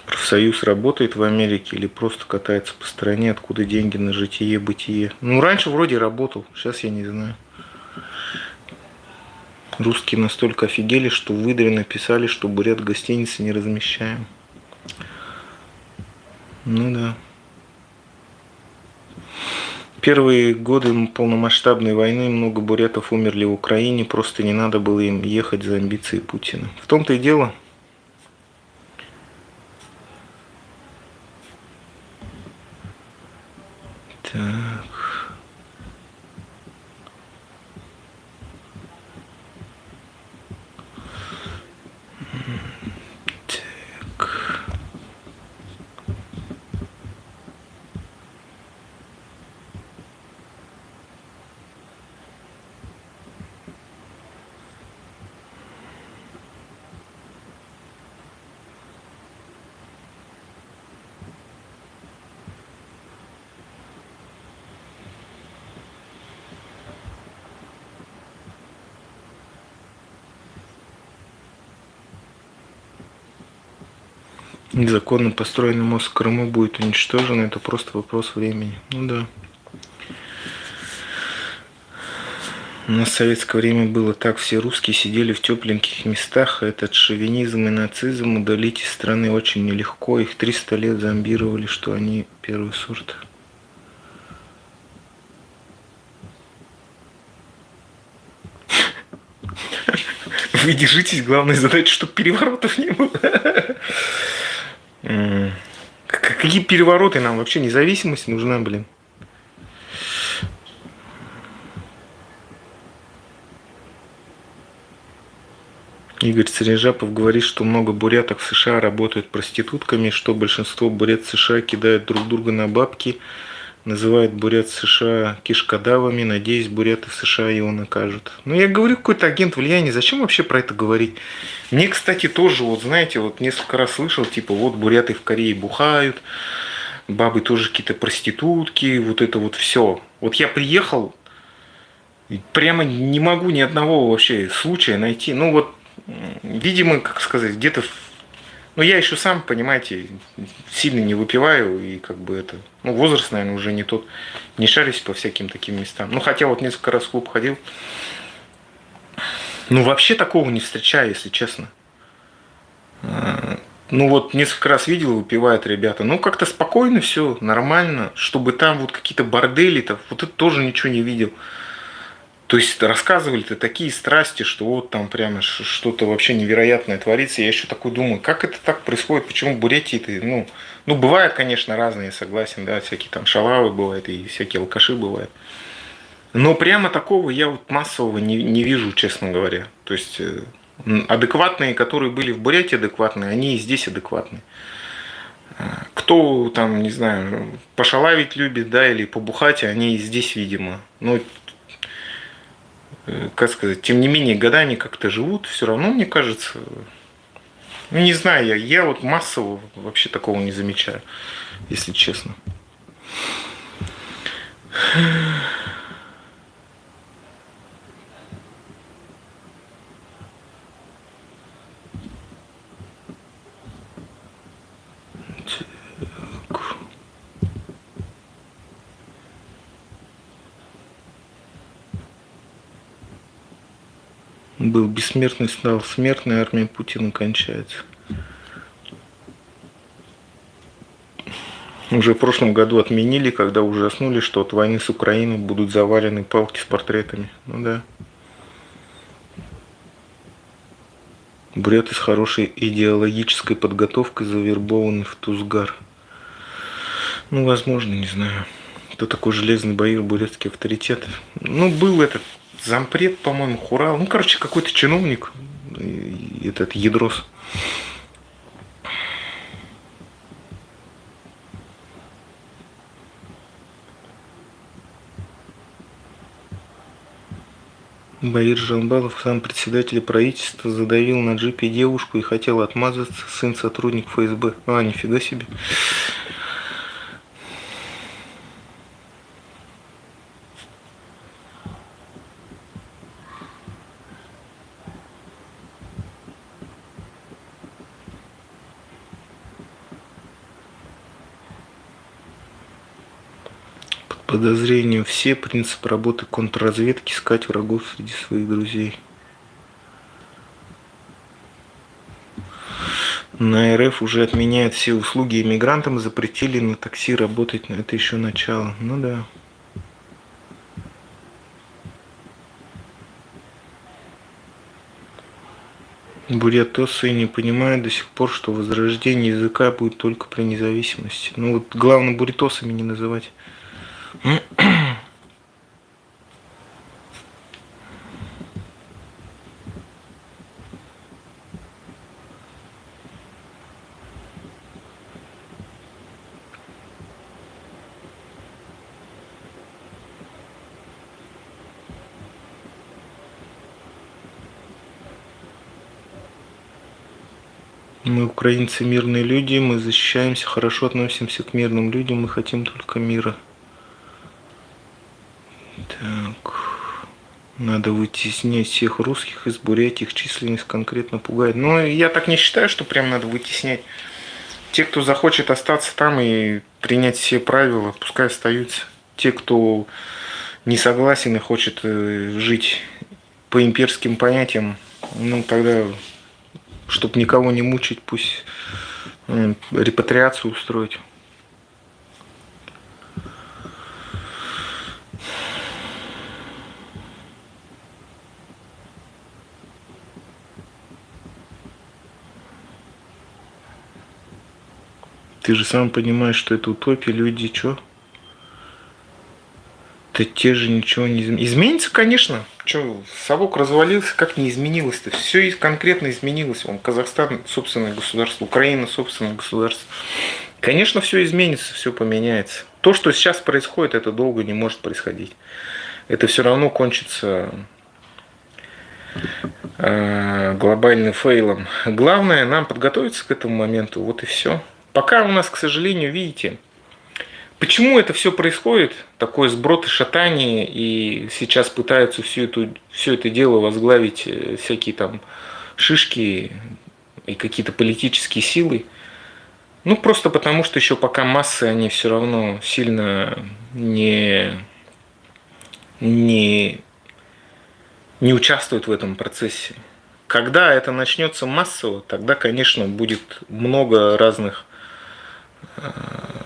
Профсоюз работает в Америке или просто катается по стране, откуда деньги на житие-бытие? Ну, раньше вроде работал, сейчас я не знаю. Русские настолько офигели, что в Выдре написали, что бурят гостиницы не размещаем. Ну да. Первые годы полномасштабной войны много бурятов умерли в Украине, просто не надо было им ехать за амбиции Путина. В том-то и дело. Так. Так. Незаконно построенный мост в Крыму будет уничтожен, это просто вопрос времени. Ну да. У нас в советское время было так, все русские сидели в тепленьких местах, а этот шовинизм и нацизм удалить из страны очень нелегко, их 300 лет зомбировали, что они первый сорт. Вы держитесь, главная задача, чтобы переворотов не было. Какие перевороты нам вообще? Независимость нужна, блин. Игорь Царежапов говорит, что много буряток в США работают проститутками, что большинство бурят в США кидают друг друга на бабки, называют бурят в США кишкадавами, надеюсь, буряты в США его накажут. Ну, я говорю, какой-то агент влияния, зачем вообще про это говорить? Мне, кстати, тоже, вот знаете, вот несколько раз слышал, типа, вот буряты в Корее бухают, бабы тоже какие-то проститутки, вот это вот все. Вот я приехал, прямо не могу ни одного вообще случая найти. Ну вот, видимо, как сказать, где-то... Ну, я еще сам, понимаете, сильно не выпиваю, и как бы это... Ну, возраст, наверное, уже не тот. Не шарюсь по всяким таким местам. Ну, хотя вот несколько раз в клуб ходил. Ну, вообще такого не встречаю, если честно. Ну, вот несколько раз видел, выпивают ребята. Ну, как-то спокойно все, нормально. Чтобы там вот какие-то бордели-то, вот это тоже ничего не видел. То есть рассказывали-то такие страсти, что вот там прямо что-то вообще невероятное творится. Я еще такой думаю, как это так происходит, почему Бурятии-то, ну, бывают, конечно, разные, согласен, да, всякие там шалавы бывают и всякие алкаши бывают. Но прямо такого я вот массового не вижу, честно говоря. То есть адекватные, которые были в Бурятии адекватные, они и здесь адекватные. Кто там, не знаю, пошалавить любит, да, или побухать, они и здесь, видимо. Но как сказать, тем не менее, годами как-то живут, все равно, мне кажется, ну, не знаю, я вот массово вообще такого не замечаю, если честно. Был бессмертный, стал смертный, армия Путина кончается. Уже в прошлом году отменили, когда ужаснули, что от войны с Украиной будут завалены палки с портретами. Ну да. Буряты с хорошей идеологической подготовкой завербованы в Тузгар. Ну, возможно, не знаю. Кто такой железный боир, бурятский авторитет? Ну, был этот зампред, по-моему, Хурал. Ну, короче, какой-то чиновник, этот Ядрос. Баир Жанбалов, сам председатель правительства, задавил на джипе девушку и хотел отмазаться. Сын сотрудник ФСБ. А, нифига себе. Подозрению все. Принцип работы контрразведки — искать врагов среди своих друзей. На РФ уже отменяют все услуги иммигрантам, запретили на такси работать. Это еще начало. Ну да. Бурятосы не понимают до сих пор, что возрождение языка будет только при независимости. Ну вот главное бурятосами не называть. Мы, украинцы, мирные люди, мы защищаемся, хорошо относимся к мирным людям, мы хотим только мира. Так. Надо вытеснять всех русских из Бурятии, их численность конкретно пугает. Но я так не считаю, что прям надо вытеснять. Те, кто захочет остаться там и принять все правила, пускай остаются. Те, кто не согласен и хочет жить по имперским понятиям, ну тогда, чтобы никого не мучить, пусть репатриацию устроить. Ты же сам понимаешь, что это утопия, люди что? Да те же ничего не изменится. Изменится, конечно. Что, совок развалился, как не изменилось-то? Все конкретно изменилось. Вон, Казахстан — собственное государство, Украина — собственное государство. Конечно, все изменится, все поменяется. То, что сейчас происходит, это долго не может происходить. Это все равно кончится глобальным фейлом. Главное нам подготовиться к этому моменту. Вот и все. Пока у нас, к сожалению, видите, почему это все происходит, такой сброд и шатание, и сейчас пытаются все это дело возглавить всякие там шишки и какие-то политические силы. Ну, просто потому, что еще пока массы, они все равно сильно не участвуют в этом процессе. Когда это начнется массово, тогда, конечно, будет много разных,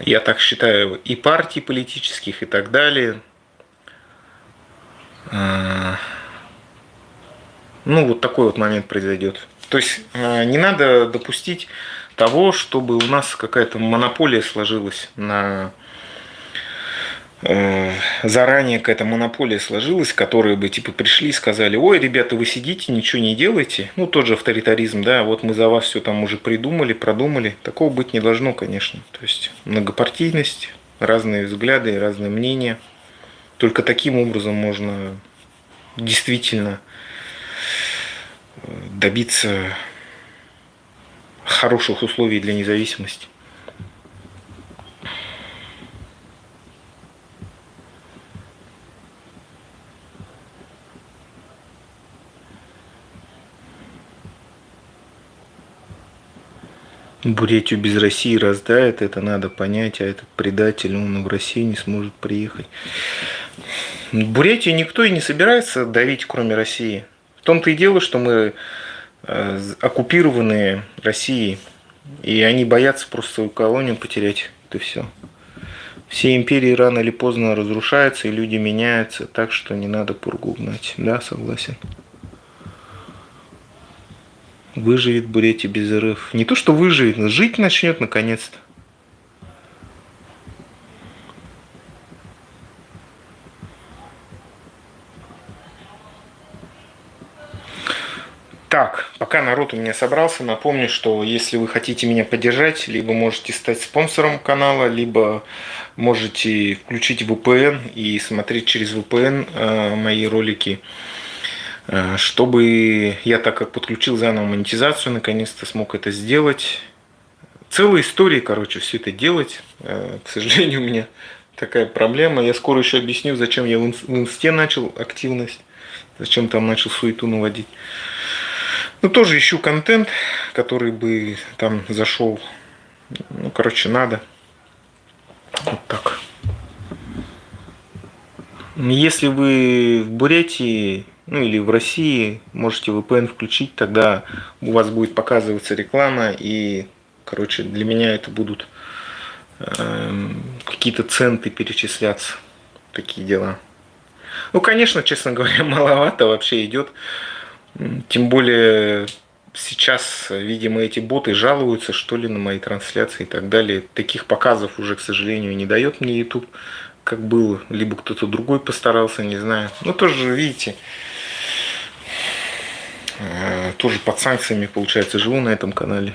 я так считаю, и партий политических, и так далее. Ну, вот такой вот момент произойдет. То есть не надо допустить того, чтобы у нас какая-то монополия сложилась на... Заранее какая-то монополия сложилась, которые бы типа пришли и сказали: ой, ребята, вы сидите, ничего не делаете. Ну, тот же авторитаризм, да, вот мы за вас все там уже придумали, продумали. Такого быть не должно, конечно. То есть многопартийность, разные взгляды, разные мнения. Только таким образом можно действительно добиться хороших условий для независимости. Бурятию без России раздает, это надо понять, а этот предатель, он в Россию не сможет приехать. Бурятию никто и не собирается давить, кроме России. том-то и дело, что мы оккупированные Россией, и они боятся просто свою колонию потерять. Это все. Все империи рано или поздно разрушаются, и люди меняются, так что не надо пургу гнать. Да, согласен. Выживет Бурятия без РФ. Не то, что выживет, но жить начнет наконец-то. Так, пока народ у меня собрался, напомню, что если вы хотите меня поддержать, либо можете стать спонсором канала, либо можете включить VPN и смотреть через VPN мои ролики, чтобы я, так как подключил заново монетизацию, наконец-то смог это сделать. Целая история, короче, все это делать. К сожалению, у меня такая проблема. Я скоро еще объясню, зачем я в инсте начал активность, зачем там начал суету наводить. Ну, тоже ищу контент, который бы там зашел. Ну, короче, надо. Вот так. Если вы в Бурятии, ну или в России, можете VPN включить, тогда у вас будет показываться реклама, и, короче, для меня это будут какие-то центы перечисляться. Такие дела. Ну, конечно, честно говоря, маловато вообще идет. Тем более сейчас, видимо, эти боты жалуются, что ли, на мои трансляции и так далее. Таких показов уже, к сожалению, не дает мне YouTube, как было. Либо кто-то другой постарался, не знаю. Ну, тоже, видите, тоже под санкциями, получается, живу на этом канале.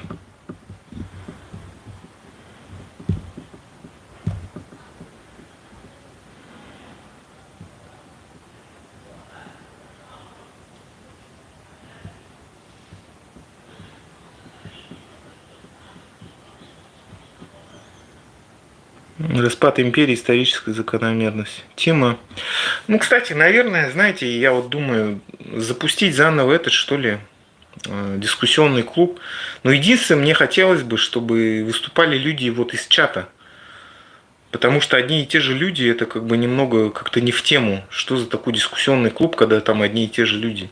Распад империи, историческая закономерность. Тема. Ну, кстати, наверное, знаете, я вот думаю, запустить заново этот, что ли, дискуссионный клуб. Но единственное, мне хотелось бы, чтобы выступали люди вот из чата. Потому что одни и те же люди, это как бы немного как-то не в тему. Что за такой дискуссионный клуб, когда там одни и те же люди?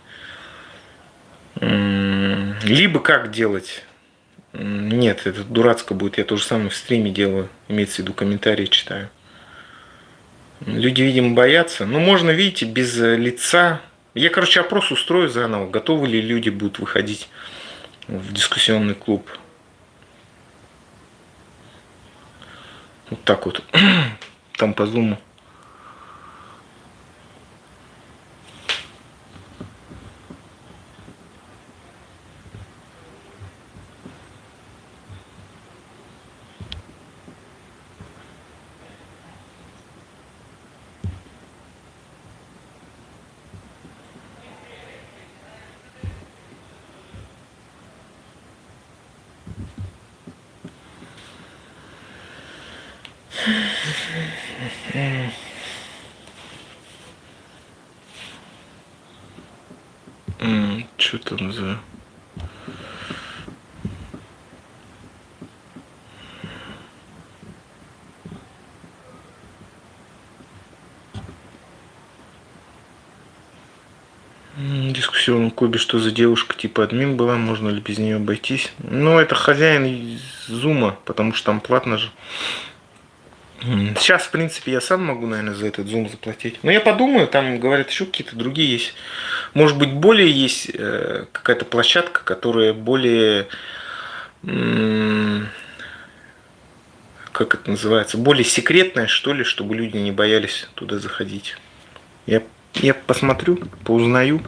Либо как делать? Нет, это дурацко будет. Я то же самое в стриме делаю. Имеется в виду, комментарии читаю. Люди, видимо, боятся. Ну, можно, видите, без лица. Я, короче, опрос устрою заново. Готовы ли люди будут выходить в дискуссионный клуб? Вот так вот. Там по зуму. Что там за... Дискуссионном клубе, что за девушка типа админ была, можно ли без нее обойтись? Ну, это хозяин зума, потому что там платно же. Сейчас, в принципе, я сам могу, наверное, за этот зум заплатить. Но я подумаю, там, говорят, еще какие-то другие есть. Может быть, более есть какая-то площадка, которая более, как это называется, более секретная, что ли, чтобы люди не боялись туда заходить. Я посмотрю, поузнаю.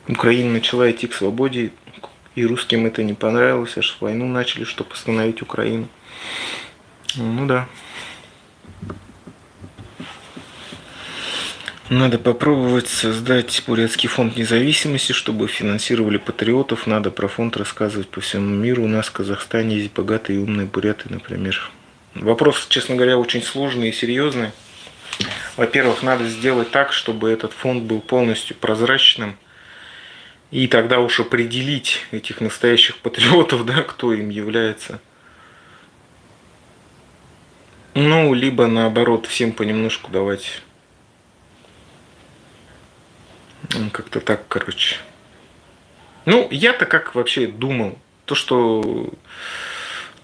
Украина начала идти к свободе, и русским это не понравилось, аж войну начали, чтобы остановить Украину. Ну да. Надо попробовать создать бурятский фонд независимости, чтобы финансировали патриотов. Надо про фонд рассказывать по всему миру. У нас в Казахстане есть богатые и умные буряты, например. Вопрос, честно говоря, очень сложный и серьезный. Во-первых, надо сделать так, чтобы этот фонд был полностью прозрачным. И тогда уж определить этих настоящих патриотов, да, кто им является. Ну, либо наоборот, всем понемножку давать Как-то так, короче. Ну, я-то как вообще думал, то, что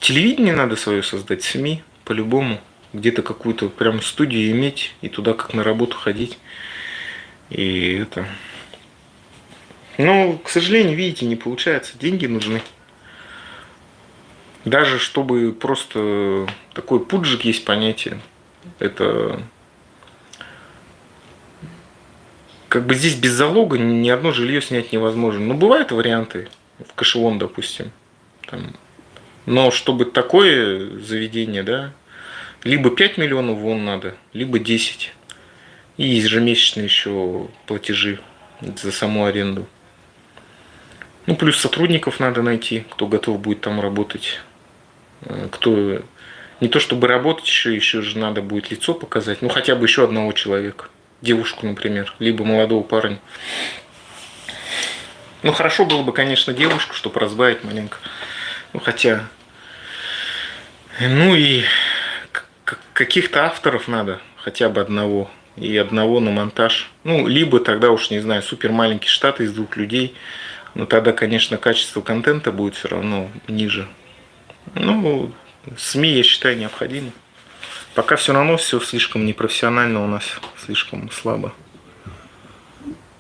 телевидение надо свое создать, СМИ, по-любому. Где-то какую-то прям студию иметь и туда как на работу ходить. И это... Но, к сожалению, видите, не получается. Деньги нужны. Даже чтобы просто такой пуджик есть понятие. Это как бы здесь без залога ни одно жилье снять невозможно. Ну, бывают варианты. В Кашелон, допустим. Там. Но чтобы такое заведение, да, либо 5 миллионов вон надо, либо 10. И ежемесячные еще платежи за саму аренду. Ну, плюс сотрудников надо найти, кто готов будет там работать. Кто не то чтобы работать, еще же надо будет лицо показать. Ну, хотя бы еще одного человека. Девушку, например, либо молодого парня. Ну, хорошо было бы, конечно, девушку, чтобы разбавить маленько. Ну, хотя... Ну и каких-то авторов надо, хотя бы одного. И одного на монтаж. Ну, либо тогда уж, не знаю, супер маленький штат из 2 людей. Но тогда, конечно, качество контента будет все равно ниже. Ну, СМИ, я считаю, необходимо. Пока все равно все слишком непрофессионально у нас, слишком слабо.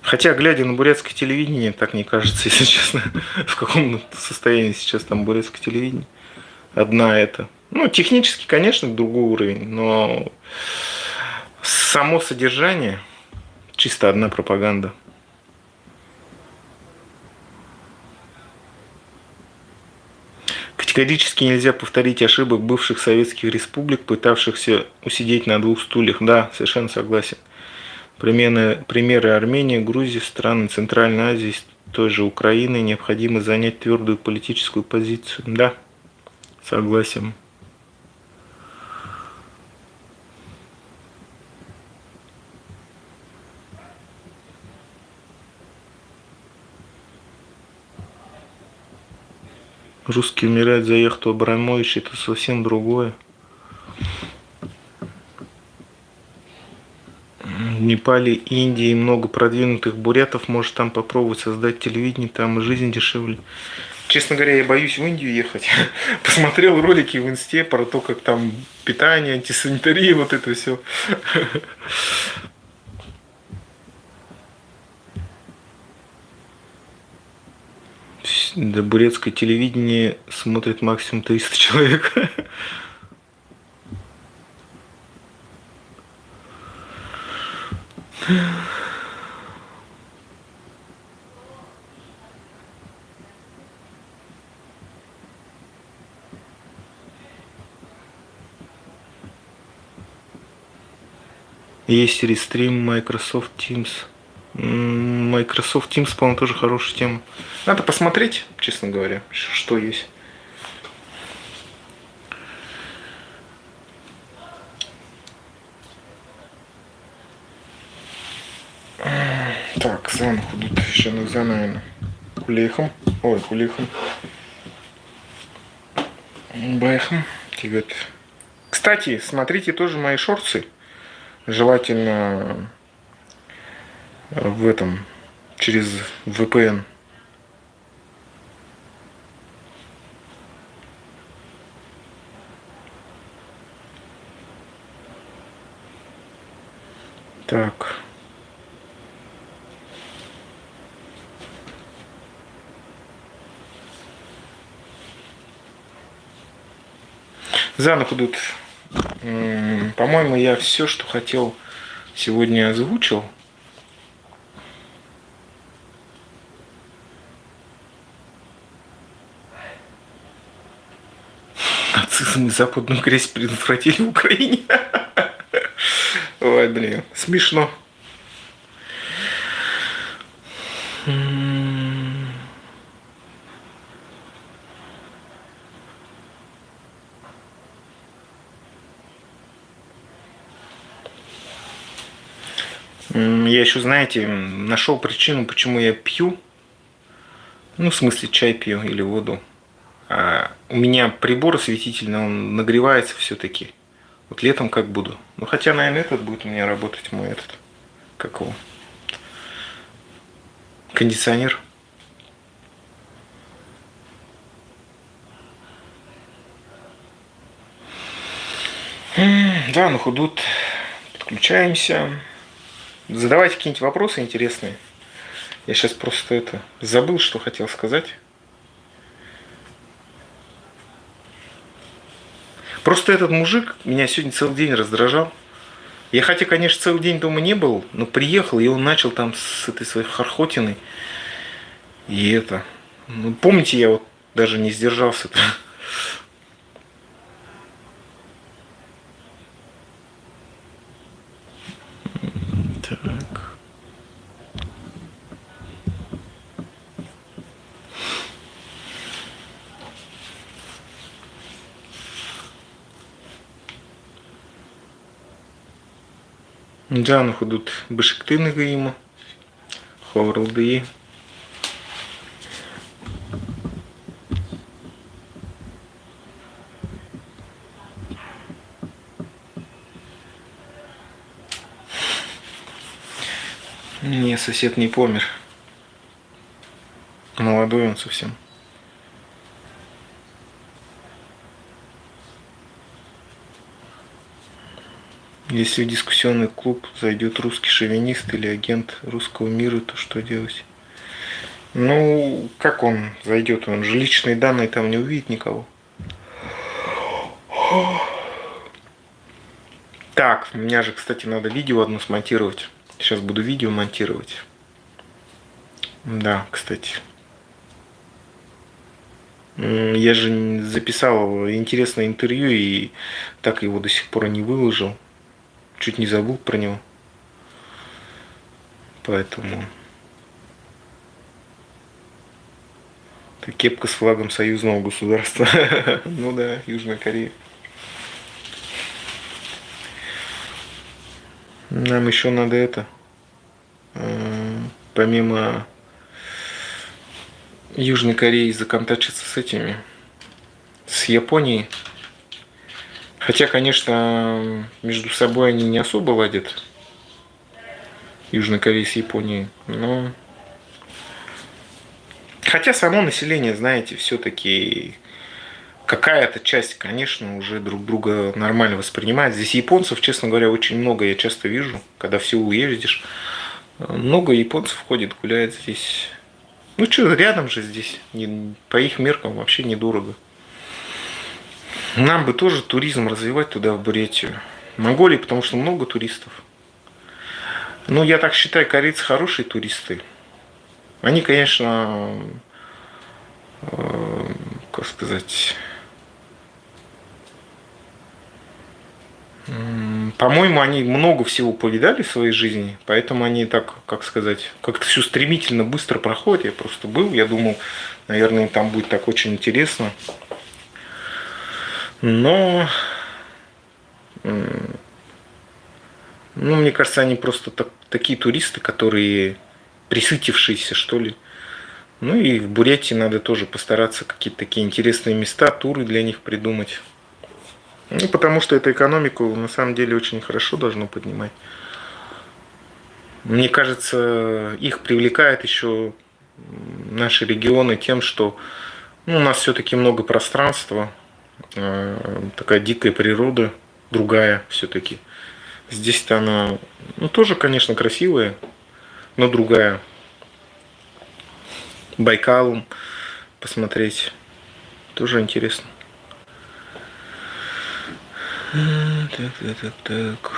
Хотя, глядя на бурятское телевидение, так не кажется, если честно, в каком состоянии сейчас там бурятское телевидение. Одна это. Ну, технически, конечно, другой уровень, но само содержание чисто одна пропаганда. Категорически нельзя повторить ошибок бывших советских республик, пытавшихся усидеть на 2 стульях. Да, совершенно согласен. Примеры Армении, Грузии, страны Центральной Азии, той же Украины необходимо занять твердую политическую позицию. Да, согласен. Русские умирают за яхту Абрамовича, это совсем другое. В Непале, Индии много продвинутых бурятов, может там попробовать создать телевидение, там и жизнь дешевле. Честно говоря, я боюсь в Индию ехать. Посмотрел ролики в инсте про то, как там питание, антисанитария, вот это все. Да, бурятское телевидение смотрит максимум 300 человек. Есть рестрим Microsoft Teams. Microsoft Teams, по-моему, тоже хорошая тема. Надо посмотреть, честно говоря, что есть. Так, заново тут еще на наверное. Кулейхам. Ой, кулейхам. Байхам. Кстати, смотрите тоже мои шорты. Желательно в этом, через VPN. Так. Заново идут. По-моему, я все, что хотел, сегодня озвучил. Нацизм и западную грязь предотвратили в Украине. Ой, блин, смешно. Я еще, знаете, нашел причину, почему я пью. Ну, в смысле, чай пью или воду. У меня прибор осветительный, он нагревается все-таки. Вот летом как буду. Ну, хотя, наверное, этот будет у меня работать, мой этот. Как его? Кондиционер. Да, на худут подключаемся. Задавайте какие-нибудь вопросы интересные. Я сейчас просто забыл, что хотел сказать. Просто этот мужик меня сегодня целый день раздражал. Я хотя, конечно, целый день дома не был, но приехал, и он начал там с этой своей хархотиной. И Ну, помните, я вот даже не сдержался-то. Так. Can hudut bışıktığını gıyımı. Хоvrылдыи. Не, сосед не помер. Молодой он совсем. Если в дискуссионный клуб зайдет русский шовинист или агент русского мира, то что делать? Ну, как он зайдет? Он же личные данные там не увидит никого. Так, у меня же, кстати, надо видео одно смонтировать. Сейчас буду видео монтировать. Да, кстати. Я же записал интересное интервью и так его до сих пор не выложил. Чуть не забыл про него. Поэтому... Это кепка с флагом союзного государства. Ну да, Южная Корея. Нам еще надо помимо Южной Кореи, законтачиться с Японией. Хотя, конечно, между собой они не особо ладят, Южная Корея с Японией, но... Хотя само население, знаете, все-таки какая-то часть, конечно, уже друг друга нормально воспринимает. Здесь японцев, честно говоря, очень много. Я часто вижу, когда в Сеул ездишь, много японцев ходит, гуляет здесь. Ну что, рядом же здесь, по их меркам вообще недорого. Нам бы тоже туризм развивать туда, в Бурятию. Монголии, потому что много туристов. Ну, я так считаю, корейцы хорошие туристы. Они, конечно, как сказать, по-моему, они много всего повидали в своей жизни, поэтому они так, как сказать, как-то все стремительно, быстро проходят. Я просто был, я думал, наверное, там будет так очень интересно. Но, мне кажется, они просто такие туристы, которые присытившиеся, что ли. Ну и в Бурятии надо тоже постараться какие-то такие интересные места, туры для них придумать. Ну, потому что это экономику на самом деле очень хорошо должно поднимать. Мне кажется, их привлекает еще наши регионы тем, что у нас все-таки много пространства, такая дикая природа, другая все-таки. Здесь-то она, тоже, конечно, красивая, но другая. Байкал посмотреть тоже интересно. Так.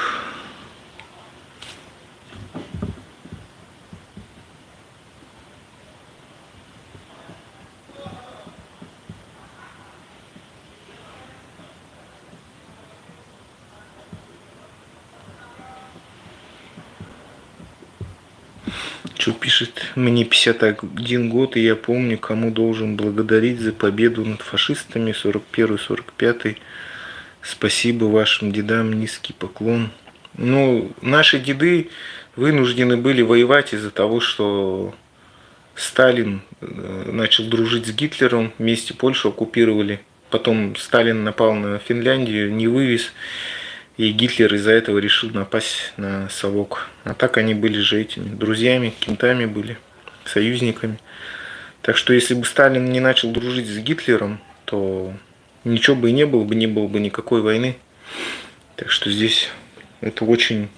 Что пишет? Мне 51 год, и я помню, кому должен благодарить за победу над фашистами 41-45. Спасибо вашим дедам, низкий поклон. Наши деды вынуждены были воевать из-за того, что Сталин начал дружить с Гитлером, вместе Польшу оккупировали. Потом Сталин напал на Финляндию, не вывез, и Гитлер из-за этого решил напасть на совок. А так они были же этими друзьями, кентами были. союзниками. Так что если бы Сталин не начал дружить с Гитлером, то ничего бы и не было бы никакой войны. Так что здесь это очень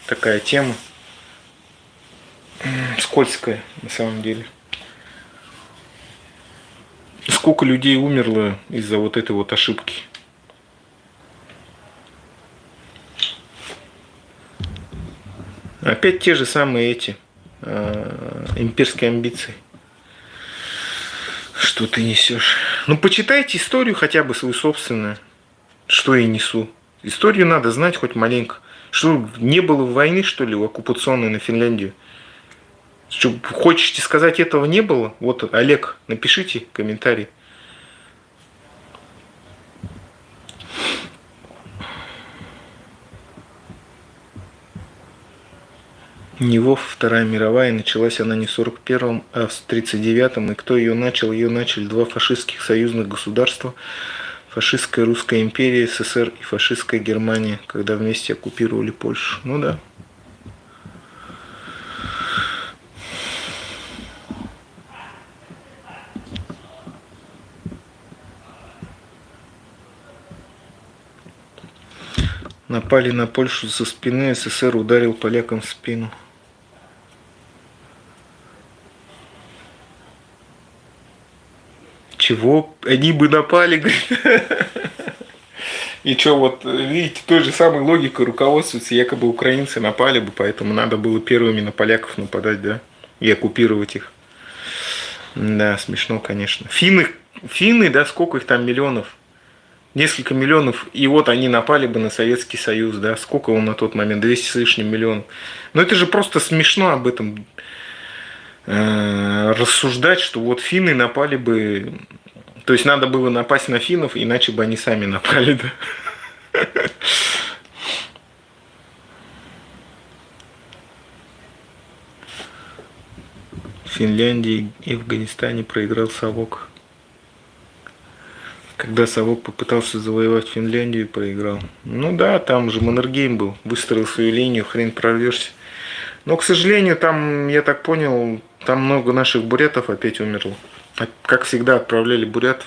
такая тема скользкая на самом деле. Сколько людей умерло из-за вот этой вот ошибки. Опять те же самые эти имперские амбиции. Что ты несешь? Ну, почитайте историю хотя бы свою собственную. Что я несу. Историю надо знать хоть маленько. Что, не было войны, что ли, оккупационной на Финляндию? Что, хочете сказать, этого не было? Вот, Олег, напишите комментарий. Невов, Вторая мировая, началась она не в 41-м, а в 39-м. И кто ее начал? Ее начали два фашистских союзных государства. Фашистская Русская империя, СССР и фашистская Германия, когда вместе оккупировали Польшу. Ну да. Напали на Польшу со спины, СССР ударил полякам в спину. Чего? Они бы напали, говорит. И что, вот, видите, той же самой логикой руководствуются, якобы украинцы напали бы, поэтому надо было первыми на поляков нападать, да, и оккупировать их. Да, смешно, конечно. Финны, да, сколько их там миллионов? Несколько миллионов, и вот они напали бы на Советский Союз, да, сколько он на тот момент, 200 с лишним миллионов. Но это же просто смешно об этом рассуждать, что вот финны напали бы, то есть надо было напасть на финнов, иначе бы они сами напали, да. В Финляндии и Афганистане проиграл совок. Когда совок попытался завоевать Финляндию, проиграл. Ну да, там же Маннергейм был, выстроил свою линию, хрен прорвешься. Но, к сожалению, там, я так понял, там много наших бурятов опять умерло. Как всегда, отправляли бурятов.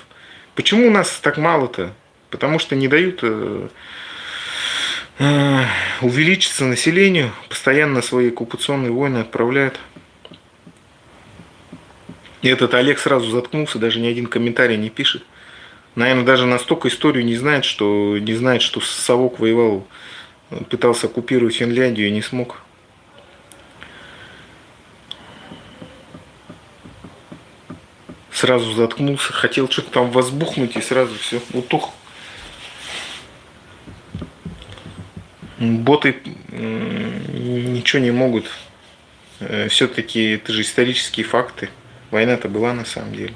Почему у нас так мало-то? Потому что не дают увеличиться населению. Постоянно свои оккупационные войны отправляют. И этот Олег сразу заткнулся, даже ни один комментарий не пишет. Наверное, даже настолько историю не знает, что совок воевал, пытался оккупировать Финляндию и не смог. Сразу заткнулся, хотел что-то там возбухнуть и сразу все, утух. Боты ничего не могут. Все-таки это же исторические факты. Война-то была на самом деле.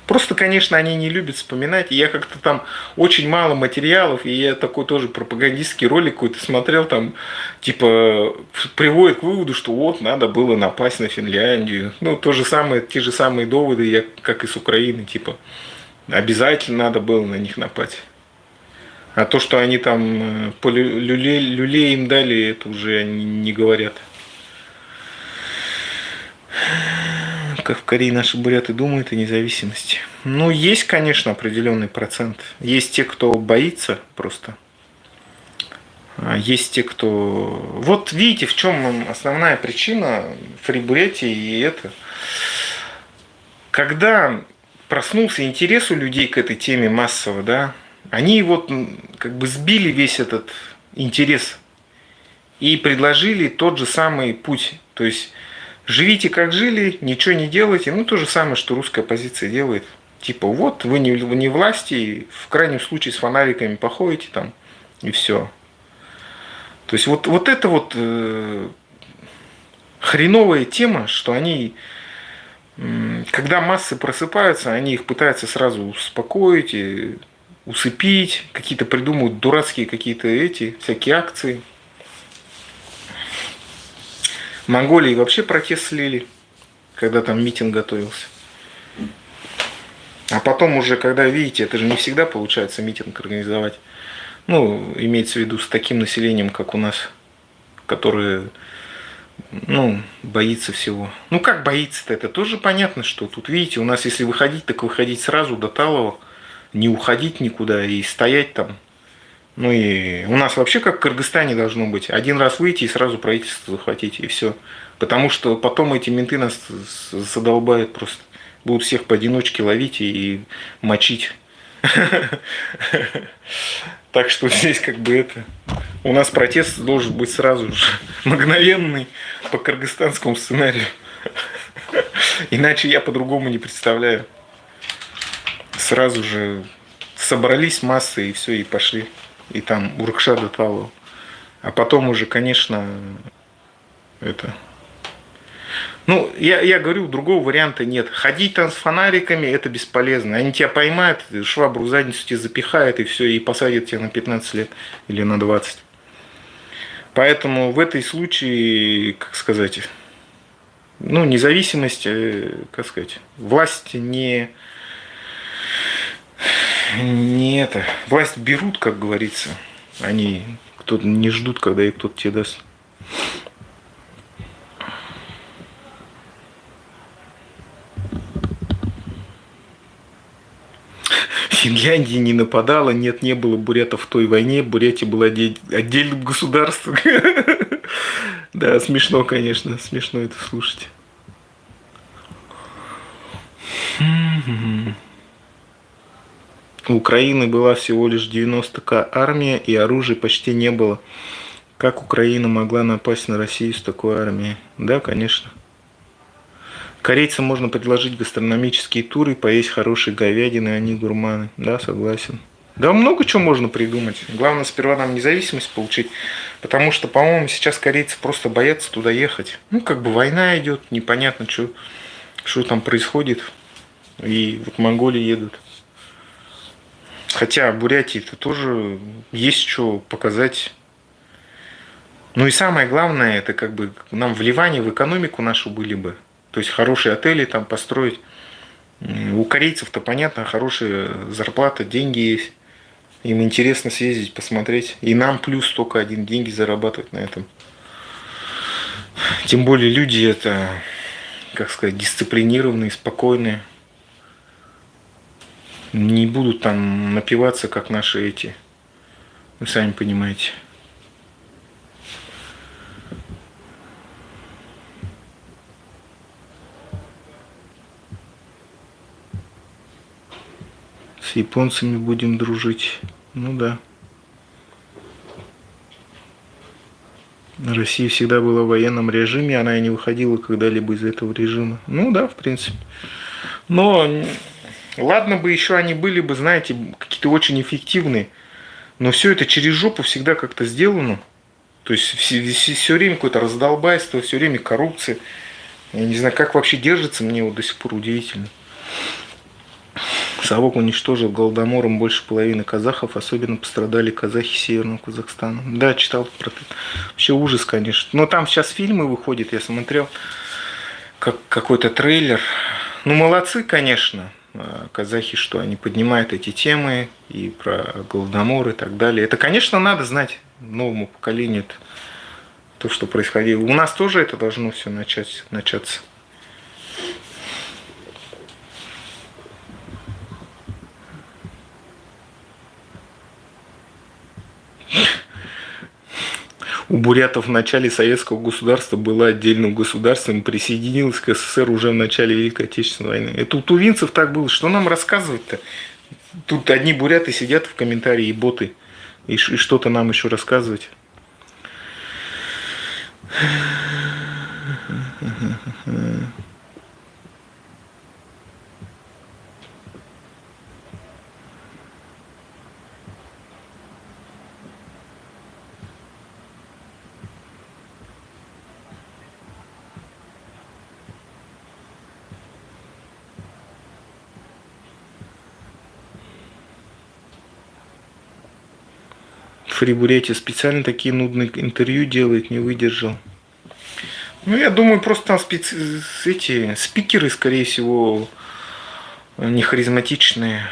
Просто, конечно, они не любят вспоминать. И я как-то там очень мало материалов, и я такой тоже пропагандистский ролик какой-то смотрел, там, типа, приводит к выводу, что вот, надо было напасть на Финляндию. Ну, то же самое, те же самые доводы, как и с Украины, типа, обязательно надо было на них напасть. А то, что они там по люлей им дали, это уже они не говорят. Как в Корее наши буряты думают о независимости. Ну, есть, конечно, определенный процент. Есть те, кто боится просто. А есть те, кто... Вот видите, в чем основная причина Фри-Бурятии и это. Когда проснулся интерес у людей к этой теме массово, да, они вот как бы сбили весь этот интерес и предложили тот же самый путь. То есть живите как жили, ничего не делайте. Ну, то же самое, что русская оппозиция делает. Типа, вот, вы не власти, в крайнем случае с фонариками походите там, и все. То есть, вот это вот хреновая тема, что они, когда массы просыпаются, они их пытаются сразу успокоить, и усыпить, какие-то придумывают дурацкие какие-то всякие акции. В Монголии вообще протест слили, когда там митинг готовился. А потом уже, когда видите, это же не всегда получается митинг организовать. Ну, имеется в виду с таким населением, как у нас, которые Ну, боится всего. Ну, как боится-то? Это тоже понятно, что тут, видите, у нас, если выходить, так выходить сразу до Талова, не уходить никуда и стоять там. Ну и у нас вообще как в Кыргызстане должно быть. Один раз выйти и сразу правительство захватить, и все. Потому что потом эти менты нас задолбают просто. Будут всех поодиночке ловить и мочить. Так что здесь как бы это... У нас протест должен быть сразу же, мгновенный, по кыргызстанскому сценарию. Иначе я по-другому не представляю. Сразу же собрались массы и все, и пошли. И там Уркшада Талова. А потом уже, конечно, это... Ну, я говорю, другого варианта нет. Ходить там с фонариками, это бесполезно. Они тебя поймают, швабру в задницу тебе запихают, и все, и посадят тебя на 15 лет или на 20. Поэтому в этой случае, как сказать, ну, независимость, как сказать, власть не это. Власть берут, как говорится. Они кто-то не ждут, когда их кто-то тебе даст. Финляндия не нападала, нет, не было бурятов в той войне, Бурятия была отдельным государством. Да, смешно, конечно, смешно это слушать. У Украины была всего лишь 90к армия, и оружия почти не было. Как Украина могла напасть на Россию с такой армией? Да, конечно. Корейцам можно предложить гастрономические туры, поесть хорошей говядины, они гурманы. Да, согласен. Да, много чего можно придумать. Главное, сперва нам независимость получить. Потому что, по-моему, сейчас корейцы просто боятся туда ехать. Ну, как бы война идет, непонятно, что там происходит. И вот Монголии едут. Хотя в Бурятии-то тоже есть что показать. Ну и самое главное, это как бы нам вливание в экономику нашу были бы. То есть хорошие отели там построить. У корейцев-то понятно, хорошая зарплата, деньги есть. Им интересно съездить, посмотреть. И нам плюс только один деньги зарабатывать на этом. Тем более люди это, как сказать, дисциплинированные, спокойные. Не будут там напиваться, как наши эти. Вы сами понимаете. С японцами будем дружить. Ну да. Россия всегда была в военном режиме, она и не выходила когда-либо из этого режима. Ну да, в принципе. Но ладно бы еще они были бы, знаете, какие-то очень эффективные. Но все это через жопу всегда как-то сделано. То есть все время какое-то раздолбайство, все время коррупция. Я не знаю, как вообще держится, мне вот до сих пор удивительно. Совок уничтожил голодомором больше половины казахов, особенно пострадали казахи Северного Казахстана. Да, читал про это. Вообще ужас, конечно. Но там сейчас фильмы выходят, я смотрел, как какой-то трейлер. Ну, молодцы, конечно, казахи, что они поднимают эти темы и про голодомор и так далее. Это, конечно, надо знать новому поколению то, что происходило. У нас тоже это должно все начаться. У бурятов в начале советского государства было отдельным государством, присоединилось к СССР уже в начале Великой Отечественной войны. Это у тувинцев так было. Что нам рассказывать-то? Тут одни буряты сидят в комментарии, и боты. И что-то нам еще рассказывать. Фри Бурятия специально такие нудные интервью делает, не выдержал. Ну, я думаю, просто там эти спикеры, скорее всего, не харизматичные.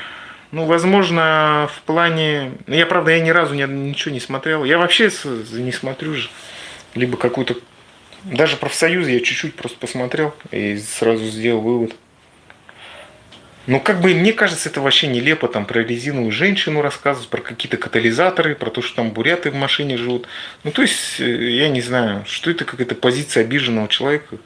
Ну, возможно, в плане... Я, правда, ни разу ничего не смотрел. Я вообще не смотрю же. Либо какую-то Даже профсоюзы я чуть-чуть просто посмотрел и сразу сделал вывод. Ну, как бы, мне кажется, это вообще нелепо, там, про резиновую женщину рассказывать, про какие-то катализаторы, про то, что там буряты в машине живут. Ну, то есть, я не знаю, что это какая-то позиция обиженного человека.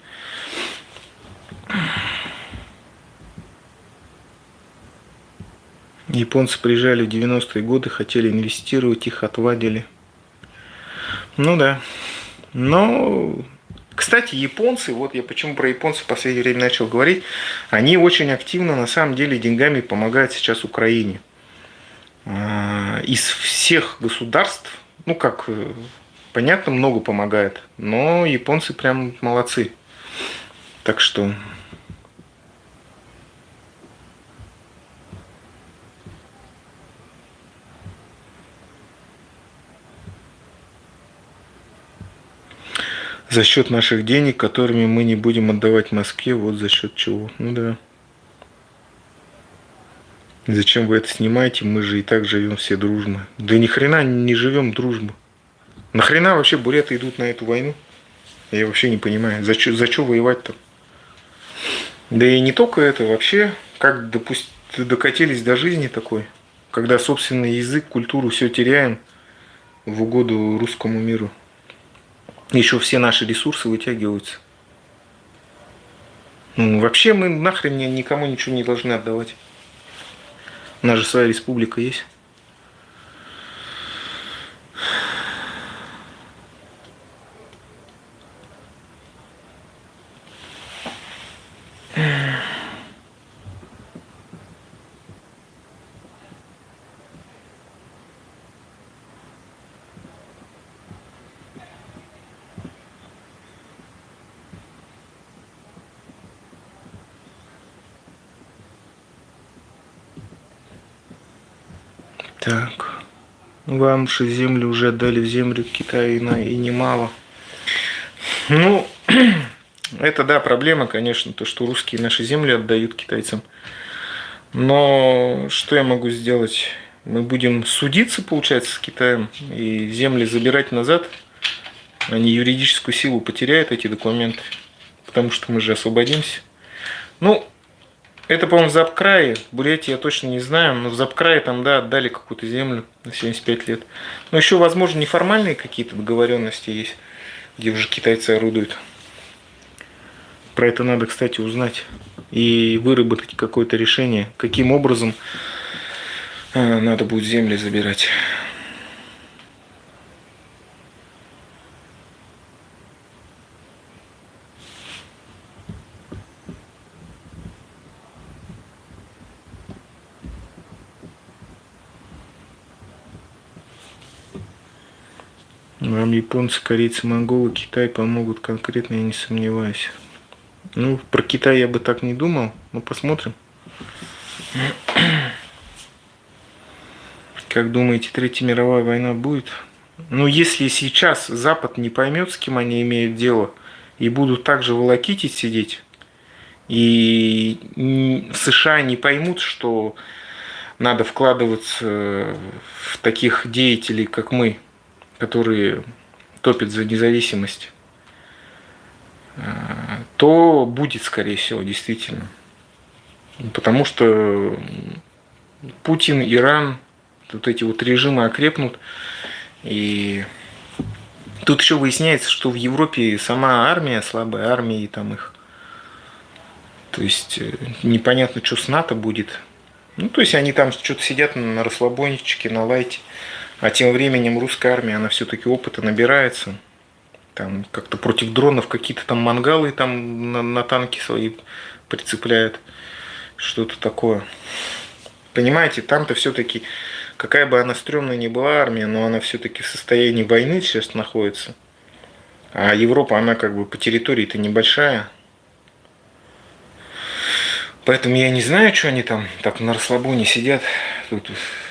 Японцы приезжали в 90-е годы, хотели инвестировать, их отвадили. Ну да. Но, кстати, японцы, вот я почему про японцев в последнее время начал говорить, они очень активно, на самом деле, деньгами помогают сейчас Украине. Из всех государств, ну как, понятно, много помогает, но японцы прям молодцы. Так что за счет наших денег, которыми мы не будем отдавать Москве, вот за счет чего. Ну да. Зачем вы это снимаете? Мы же и так живем все дружно. Да ни хрена не живем дружно. Нахрена вообще буряты идут на эту войну? Я вообще не понимаю. За что воевать-то? Да и не только это. Вообще, как докатились до жизни такой, когда собственный язык, культуру все теряем в угоду русскому миру. Еще все наши ресурсы вытягиваются. Ну, вообще мы нахрен никому ничего не должны отдавать. У нас же своя республика есть. Так. Вам же землю уже отдали в землю Китая и немало. Ну, это да, проблема, конечно, то, что русские наши земли отдают китайцам. Но что я могу сделать? Мы будем судиться, получается, с Китаем и земли забирать назад. Они юридическую силу потеряют, эти документы, потому что мы же освободимся. Ну, это, по-моему, в Запкрае. В Бурятии я точно не знаю, но в Запкрае там, да, отдали какую-то землю на 75 лет. Но еще, возможно, неформальные какие-то договоренности есть, где уже китайцы орудуют. Про это надо, кстати, узнать и выработать какое-то решение, каким образом надо будет земли забирать. Вам японцы, корейцы, монголы, Китай помогут конкретно, я не сомневаюсь. Ну, про Китай я бы так не думал, но посмотрим. Как думаете, Третья мировая война будет? Ну, если сейчас Запад не поймет, с кем они имеют дело, и будут также волокитить сидеть, и в США не поймут, что надо вкладываться в таких деятелей, как мы, которые топят за независимость, то будет, скорее всего, действительно. Потому что Путин, Иран, вот эти вот режимы окрепнут. И тут еще выясняется, что в Европе сама армия, слабая армия, и там их. То есть непонятно, что с НАТО будет. Ну, то есть они там что-то сидят на расслабончике, на лайте. А тем временем русская армия, она все-таки опыта набирается. Там как-то против дронов какие-то там мангалы там на танки свои прицепляют. Что-то такое. Понимаете, там-то все-таки, какая бы она стрёмная ни была армия, но она все-таки в состоянии войны сейчас находится. А Европа, она как бы по территории-то небольшая. Поэтому я не знаю, что они там так на расслабоне сидят. Тут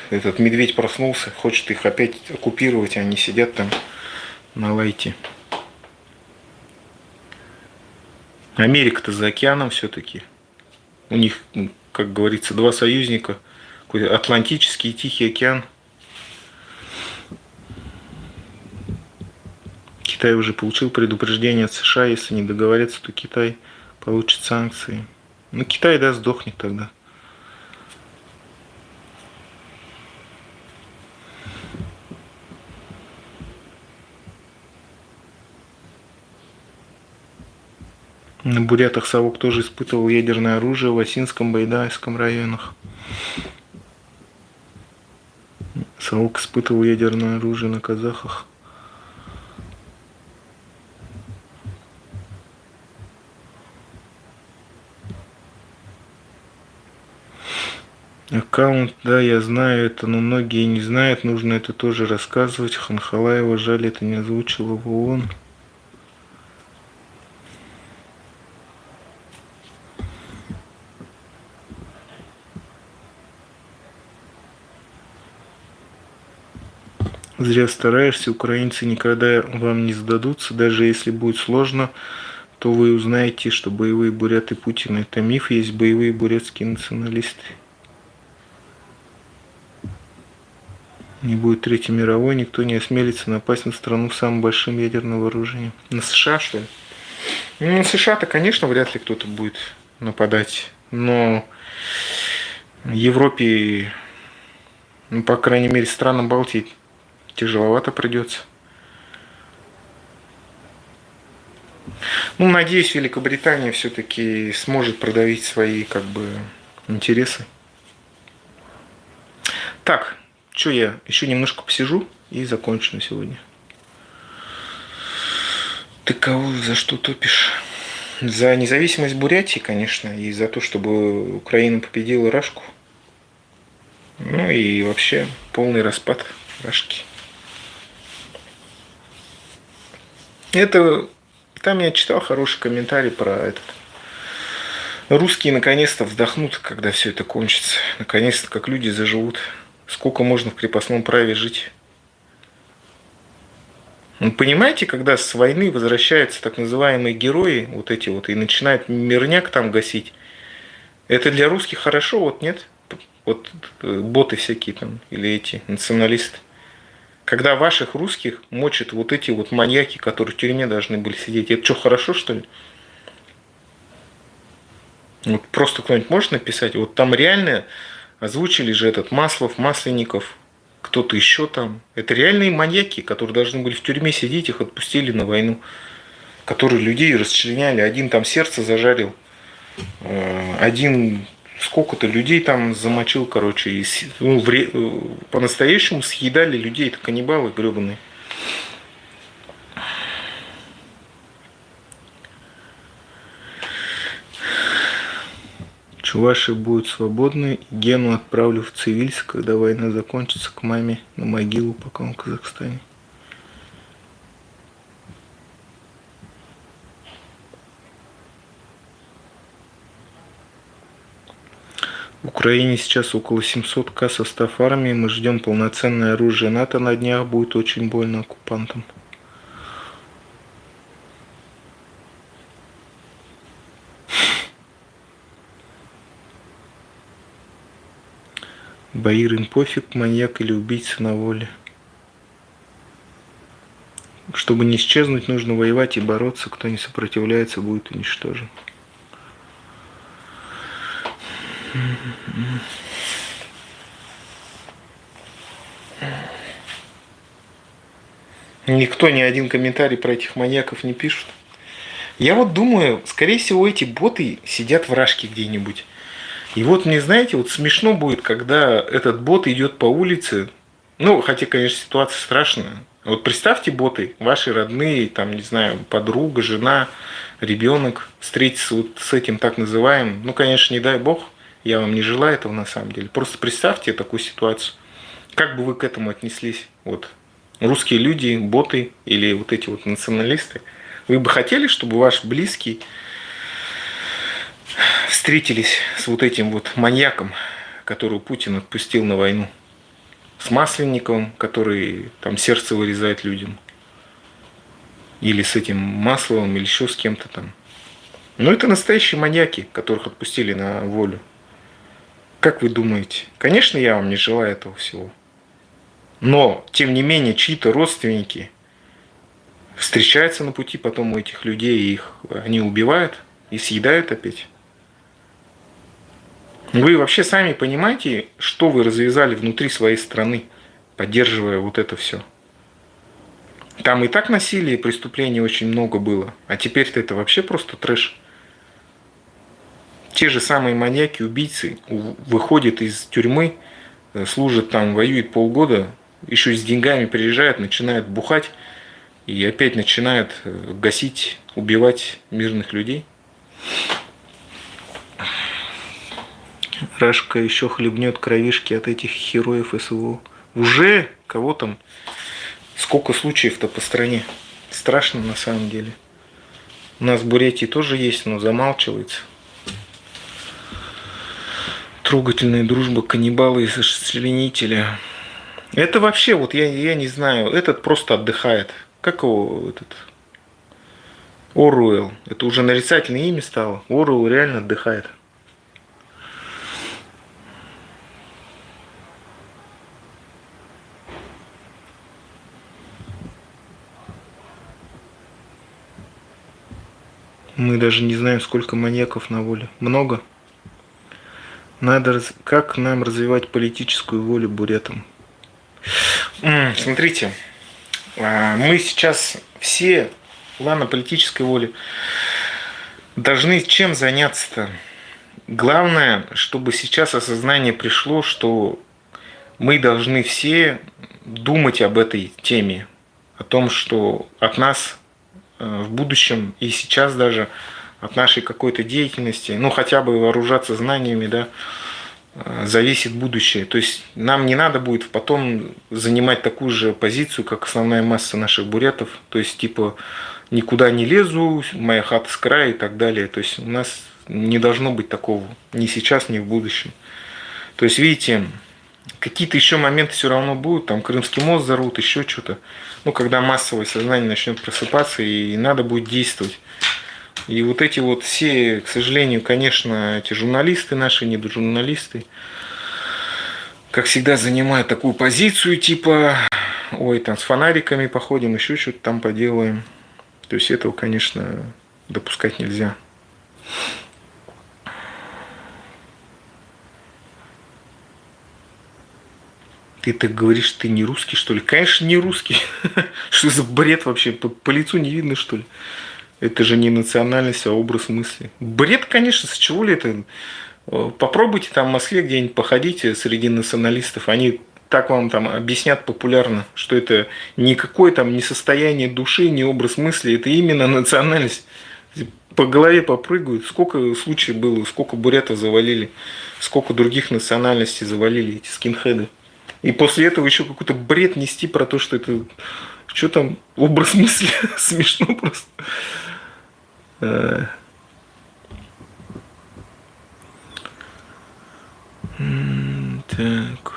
этот медведь проснулся, хочет их опять оккупировать, а они сидят там на лайте. Америка-то за океаном все-таки. У них, как говорится, два союзника. Атлантический и Тихий океан. Китай уже получил предупреждение от США, если не договорятся, то Китай получит санкции. Ну, Китай, да, сдохнет тогда. На Бурятах Совок тоже испытывал ядерное оружие в Осинском, Байдайском районах. Совок испытывал ядерное оружие на казахах. Аккаунт, да, я знаю это, но многие не знают, нужно это тоже рассказывать. Ханхалаева, жаль, это не озвучила в ООН. Зря стараешься, украинцы никогда вам не сдадутся, даже если будет сложно, то вы узнаете, что боевые буряты Путина — это миф, есть боевые бурятские националисты. Не будет Третьей мировой, никто не осмелится напасть на страну с самым большим ядерным вооружением. На США, что ли? Ну, на США-то, конечно, вряд ли кто-то будет нападать, но Европе, ну, по крайней мере, странам Балтии тяжеловато придется. Ну, надеюсь, Великобритания все-таки сможет продавить свои, как бы, интересы. Так, что я еще немножко посижу и закончу на сегодня. Ты кого за что топишь? За независимость Бурятии, конечно, и за то, чтобы Украина победила Рашку. Ну и вообще полный распад Рашки. Это там я читал хороший комментарий про этот. Русские наконец-то вздохнут, когда все это кончится. Наконец-то как люди заживут. Сколько можно в крепостном праве жить? Ну, понимаете, когда с войны возвращаются так называемые герои, вот эти вот, и начинают мирняк там гасить, это для русских хорошо, вот нет? Вот боты всякие там, или эти националисты. Когда ваших русских мочат вот эти вот маньяки, которые в тюрьме должны были сидеть, это что, хорошо, что ли? Вот просто кто-нибудь может написать? Вот там реально озвучили же этот Маслов, Масленников, кто-то еще там. Это реальные маньяки, которые должны были в тюрьме сидеть, их отпустили на войну. Которые людей расчленяли. Один там сердце зажарил, один сколько-то людей там замочил, короче. И, ну, по-настоящему съедали людей. Это каннибалы гребаные. Чуваши будут свободны. Гену отправлю в Цивильск, когда война закончится, к маме на могилу, пока он в Казахстане. В Украине сейчас около 700 состав армии. Мы ждем полноценное оружие НАТО на днях. Будет очень больно оккупантам. Баир им пофиг, маньяк или убийца на воле. Чтобы не исчезнуть, нужно воевать и бороться. Кто не сопротивляется, будет уничтожен. Никто ни один комментарий про этих маньяков не пишет. Я вот думаю, скорее всего, эти боты сидят в Рашке где-нибудь. И вот мне, знаете, вот смешно будет, когда этот бот идет по улице. Ну, хотя, конечно, ситуация страшная. Вот представьте, боты, ваши родные, там, не знаю, подруга, жена, ребенок встретиться вот с этим так называемым. Ну, конечно, не дай бог, я вам не желаю этого на самом деле. Просто представьте такую ситуацию. Как бы вы к этому отнеслись? Вот русские люди, боты или вот эти вот националисты. Вы бы хотели, чтобы ваш близкий встретились с вот этим вот маньяком, которого Путин отпустил на войну? С Масленниковым, который там сердце вырезает людям. Или с этим Масловым, или еще с кем-то там. Но это настоящие маньяки, которых отпустили на волю. Как вы думаете? Конечно, я вам не желаю этого всего. Но, тем не менее, чьи-то родственники встречается на пути потом у этих людей, и они убивают и съедают опять. Вы вообще сами понимаете, что вы развязали внутри своей страны, поддерживая вот это все? Там и так насилия и преступлений очень много было, а теперь-то это вообще просто трэш. Те же самые маньяки, убийцы выходят из тюрьмы, служат там, воюют полгода, еще с деньгами приезжают, начинают бухать и опять начинают гасить, убивать мирных людей. Рашка еще хлебнет кровишки от этих героев СВО. Уже кого там? Сколько случаев-то по стране? Страшно на самом деле. У нас в Бурятии тоже есть, но замалчивается. Трогательная дружба каннибала и расчленителя. Это вообще, вот я не знаю, этот просто отдыхает. Как его этот? Оруэлл. Это уже нарицательное имя стало. Оруэлл реально отдыхает. Мы даже не знаем, сколько маньяков на воле. Много. Как нам развивать политическую волю бурятам? Смотрите, мы сейчас все, ладно, политической воли, должны чем заняться-то? Главное, чтобы сейчас осознание пришло, что мы должны все думать об этой теме, о том, что от нас в будущем и сейчас даже от нашей какой-то деятельности, ну хотя бы вооружаться знаниями, да, зависит будущее. То есть нам не надо будет потом занимать такую же позицию, как основная масса наших бурятов. То есть типа никуда не лезу, моя хата с края и так далее. То есть у нас не должно быть такого ни сейчас, ни в будущем. То есть видите, какие-то еще моменты все равно будут, там Крымский мост взорвут, еще что-то. Ну, когда массовое сознание начнет просыпаться, и надо будет действовать. И вот эти вот все, к сожалению, конечно, эти журналисты наши, недожурналисты, как всегда, занимают такую позицию, типа, ой, там с фонариками походим, еще что-то там поделаем. То есть этого, конечно, допускать нельзя. Ты так говоришь, ты не русский, что ли? Конечно, не русский. Что за бред вообще? По лицу не видно, что ли? Это же не национальность, а образ мысли. Бред, конечно, с чего ли это? Попробуйте там в Москве где-нибудь походите среди националистов. Они так вам там объяснят популярно, что это никакое там не состояние души, не образ мысли. Это именно национальность. По голове попрыгают. Сколько случаев было, сколько бурятов завалили, сколько других национальностей завалили эти скинхеды. И после этого еще какой-то бред нести про то, что это... Что там? Образ мысли? Смешно просто. Так.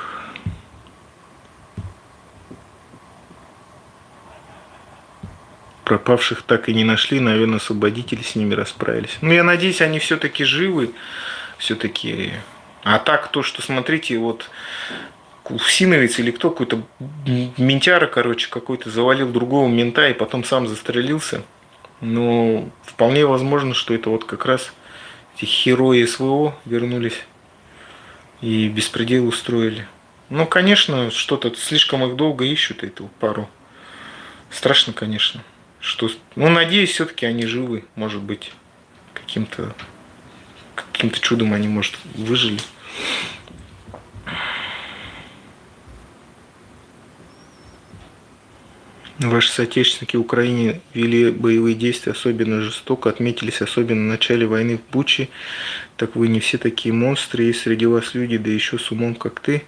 Пропавших так и не нашли, наверное, освободители с ними расправились. Ну, я надеюсь, они все-таки живы. Все-таки. А так, то, что, смотрите, вот Синовец или кто, какой-то ментяра, короче, какой-то завалил другого мента и потом сам застрелился. Но вполне возможно, что это вот как раз эти герои СВО вернулись и беспредел устроили. Ну, конечно, что-то слишком их долго ищут, эту пару. Страшно, конечно. Что... Ну, надеюсь, все-таки они живы. Может быть, каким-то чудом они, может, выжили. Ваши соотечественники в Украине вели боевые действия особенно жестоко, отметились особенно в начале войны в Буче. Так вы не все такие монстры, есть среди вас люди, да еще с умом, как ты.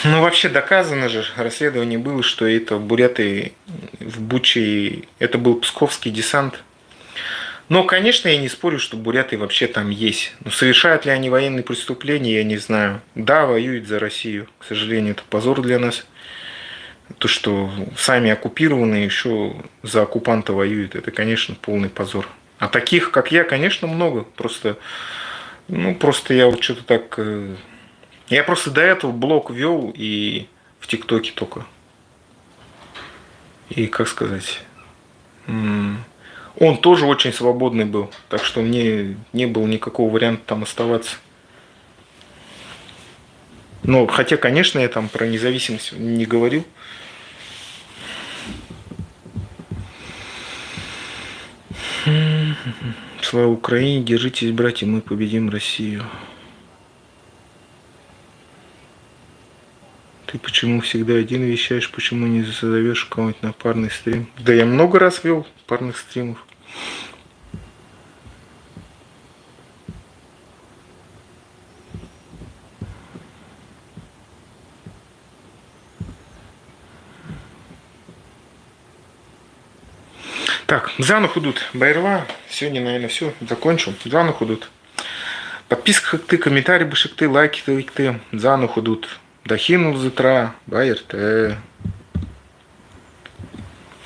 Ну, вообще доказано же, расследование было, что это буряты в Буче, это был псковский десант. Но, конечно, я не спорю, что буряты вообще там есть. Но совершают ли они военные преступления, я не знаю. Да, воюют за Россию. К сожалению, это позор для нас. То, что сами оккупированные еще за оккупанта воюют, это, конечно, полный позор. А таких, как я, конечно, много. Просто я вот что-то так... Я просто до этого блог вел и в ТикТоке только. И, как сказать, Он тоже очень свободный был, так что мне не было никакого варианта там оставаться. Но, хотя, конечно, я там про независимость не говорил. Слава Украине, держитесь, братья, мы победим Россию. Ты почему всегда один вещаешь, почему не зазовешь кого-нибудь на парный стрим? Да я много раз вел парных стримов. Так, Зану худут. Байрва. Сегодня, наверное, все. Закончу. Зану худут. Подписка ты, комментарий бышек ты, лайки ты. Зану худут. Дахинул зутра. Байр ты.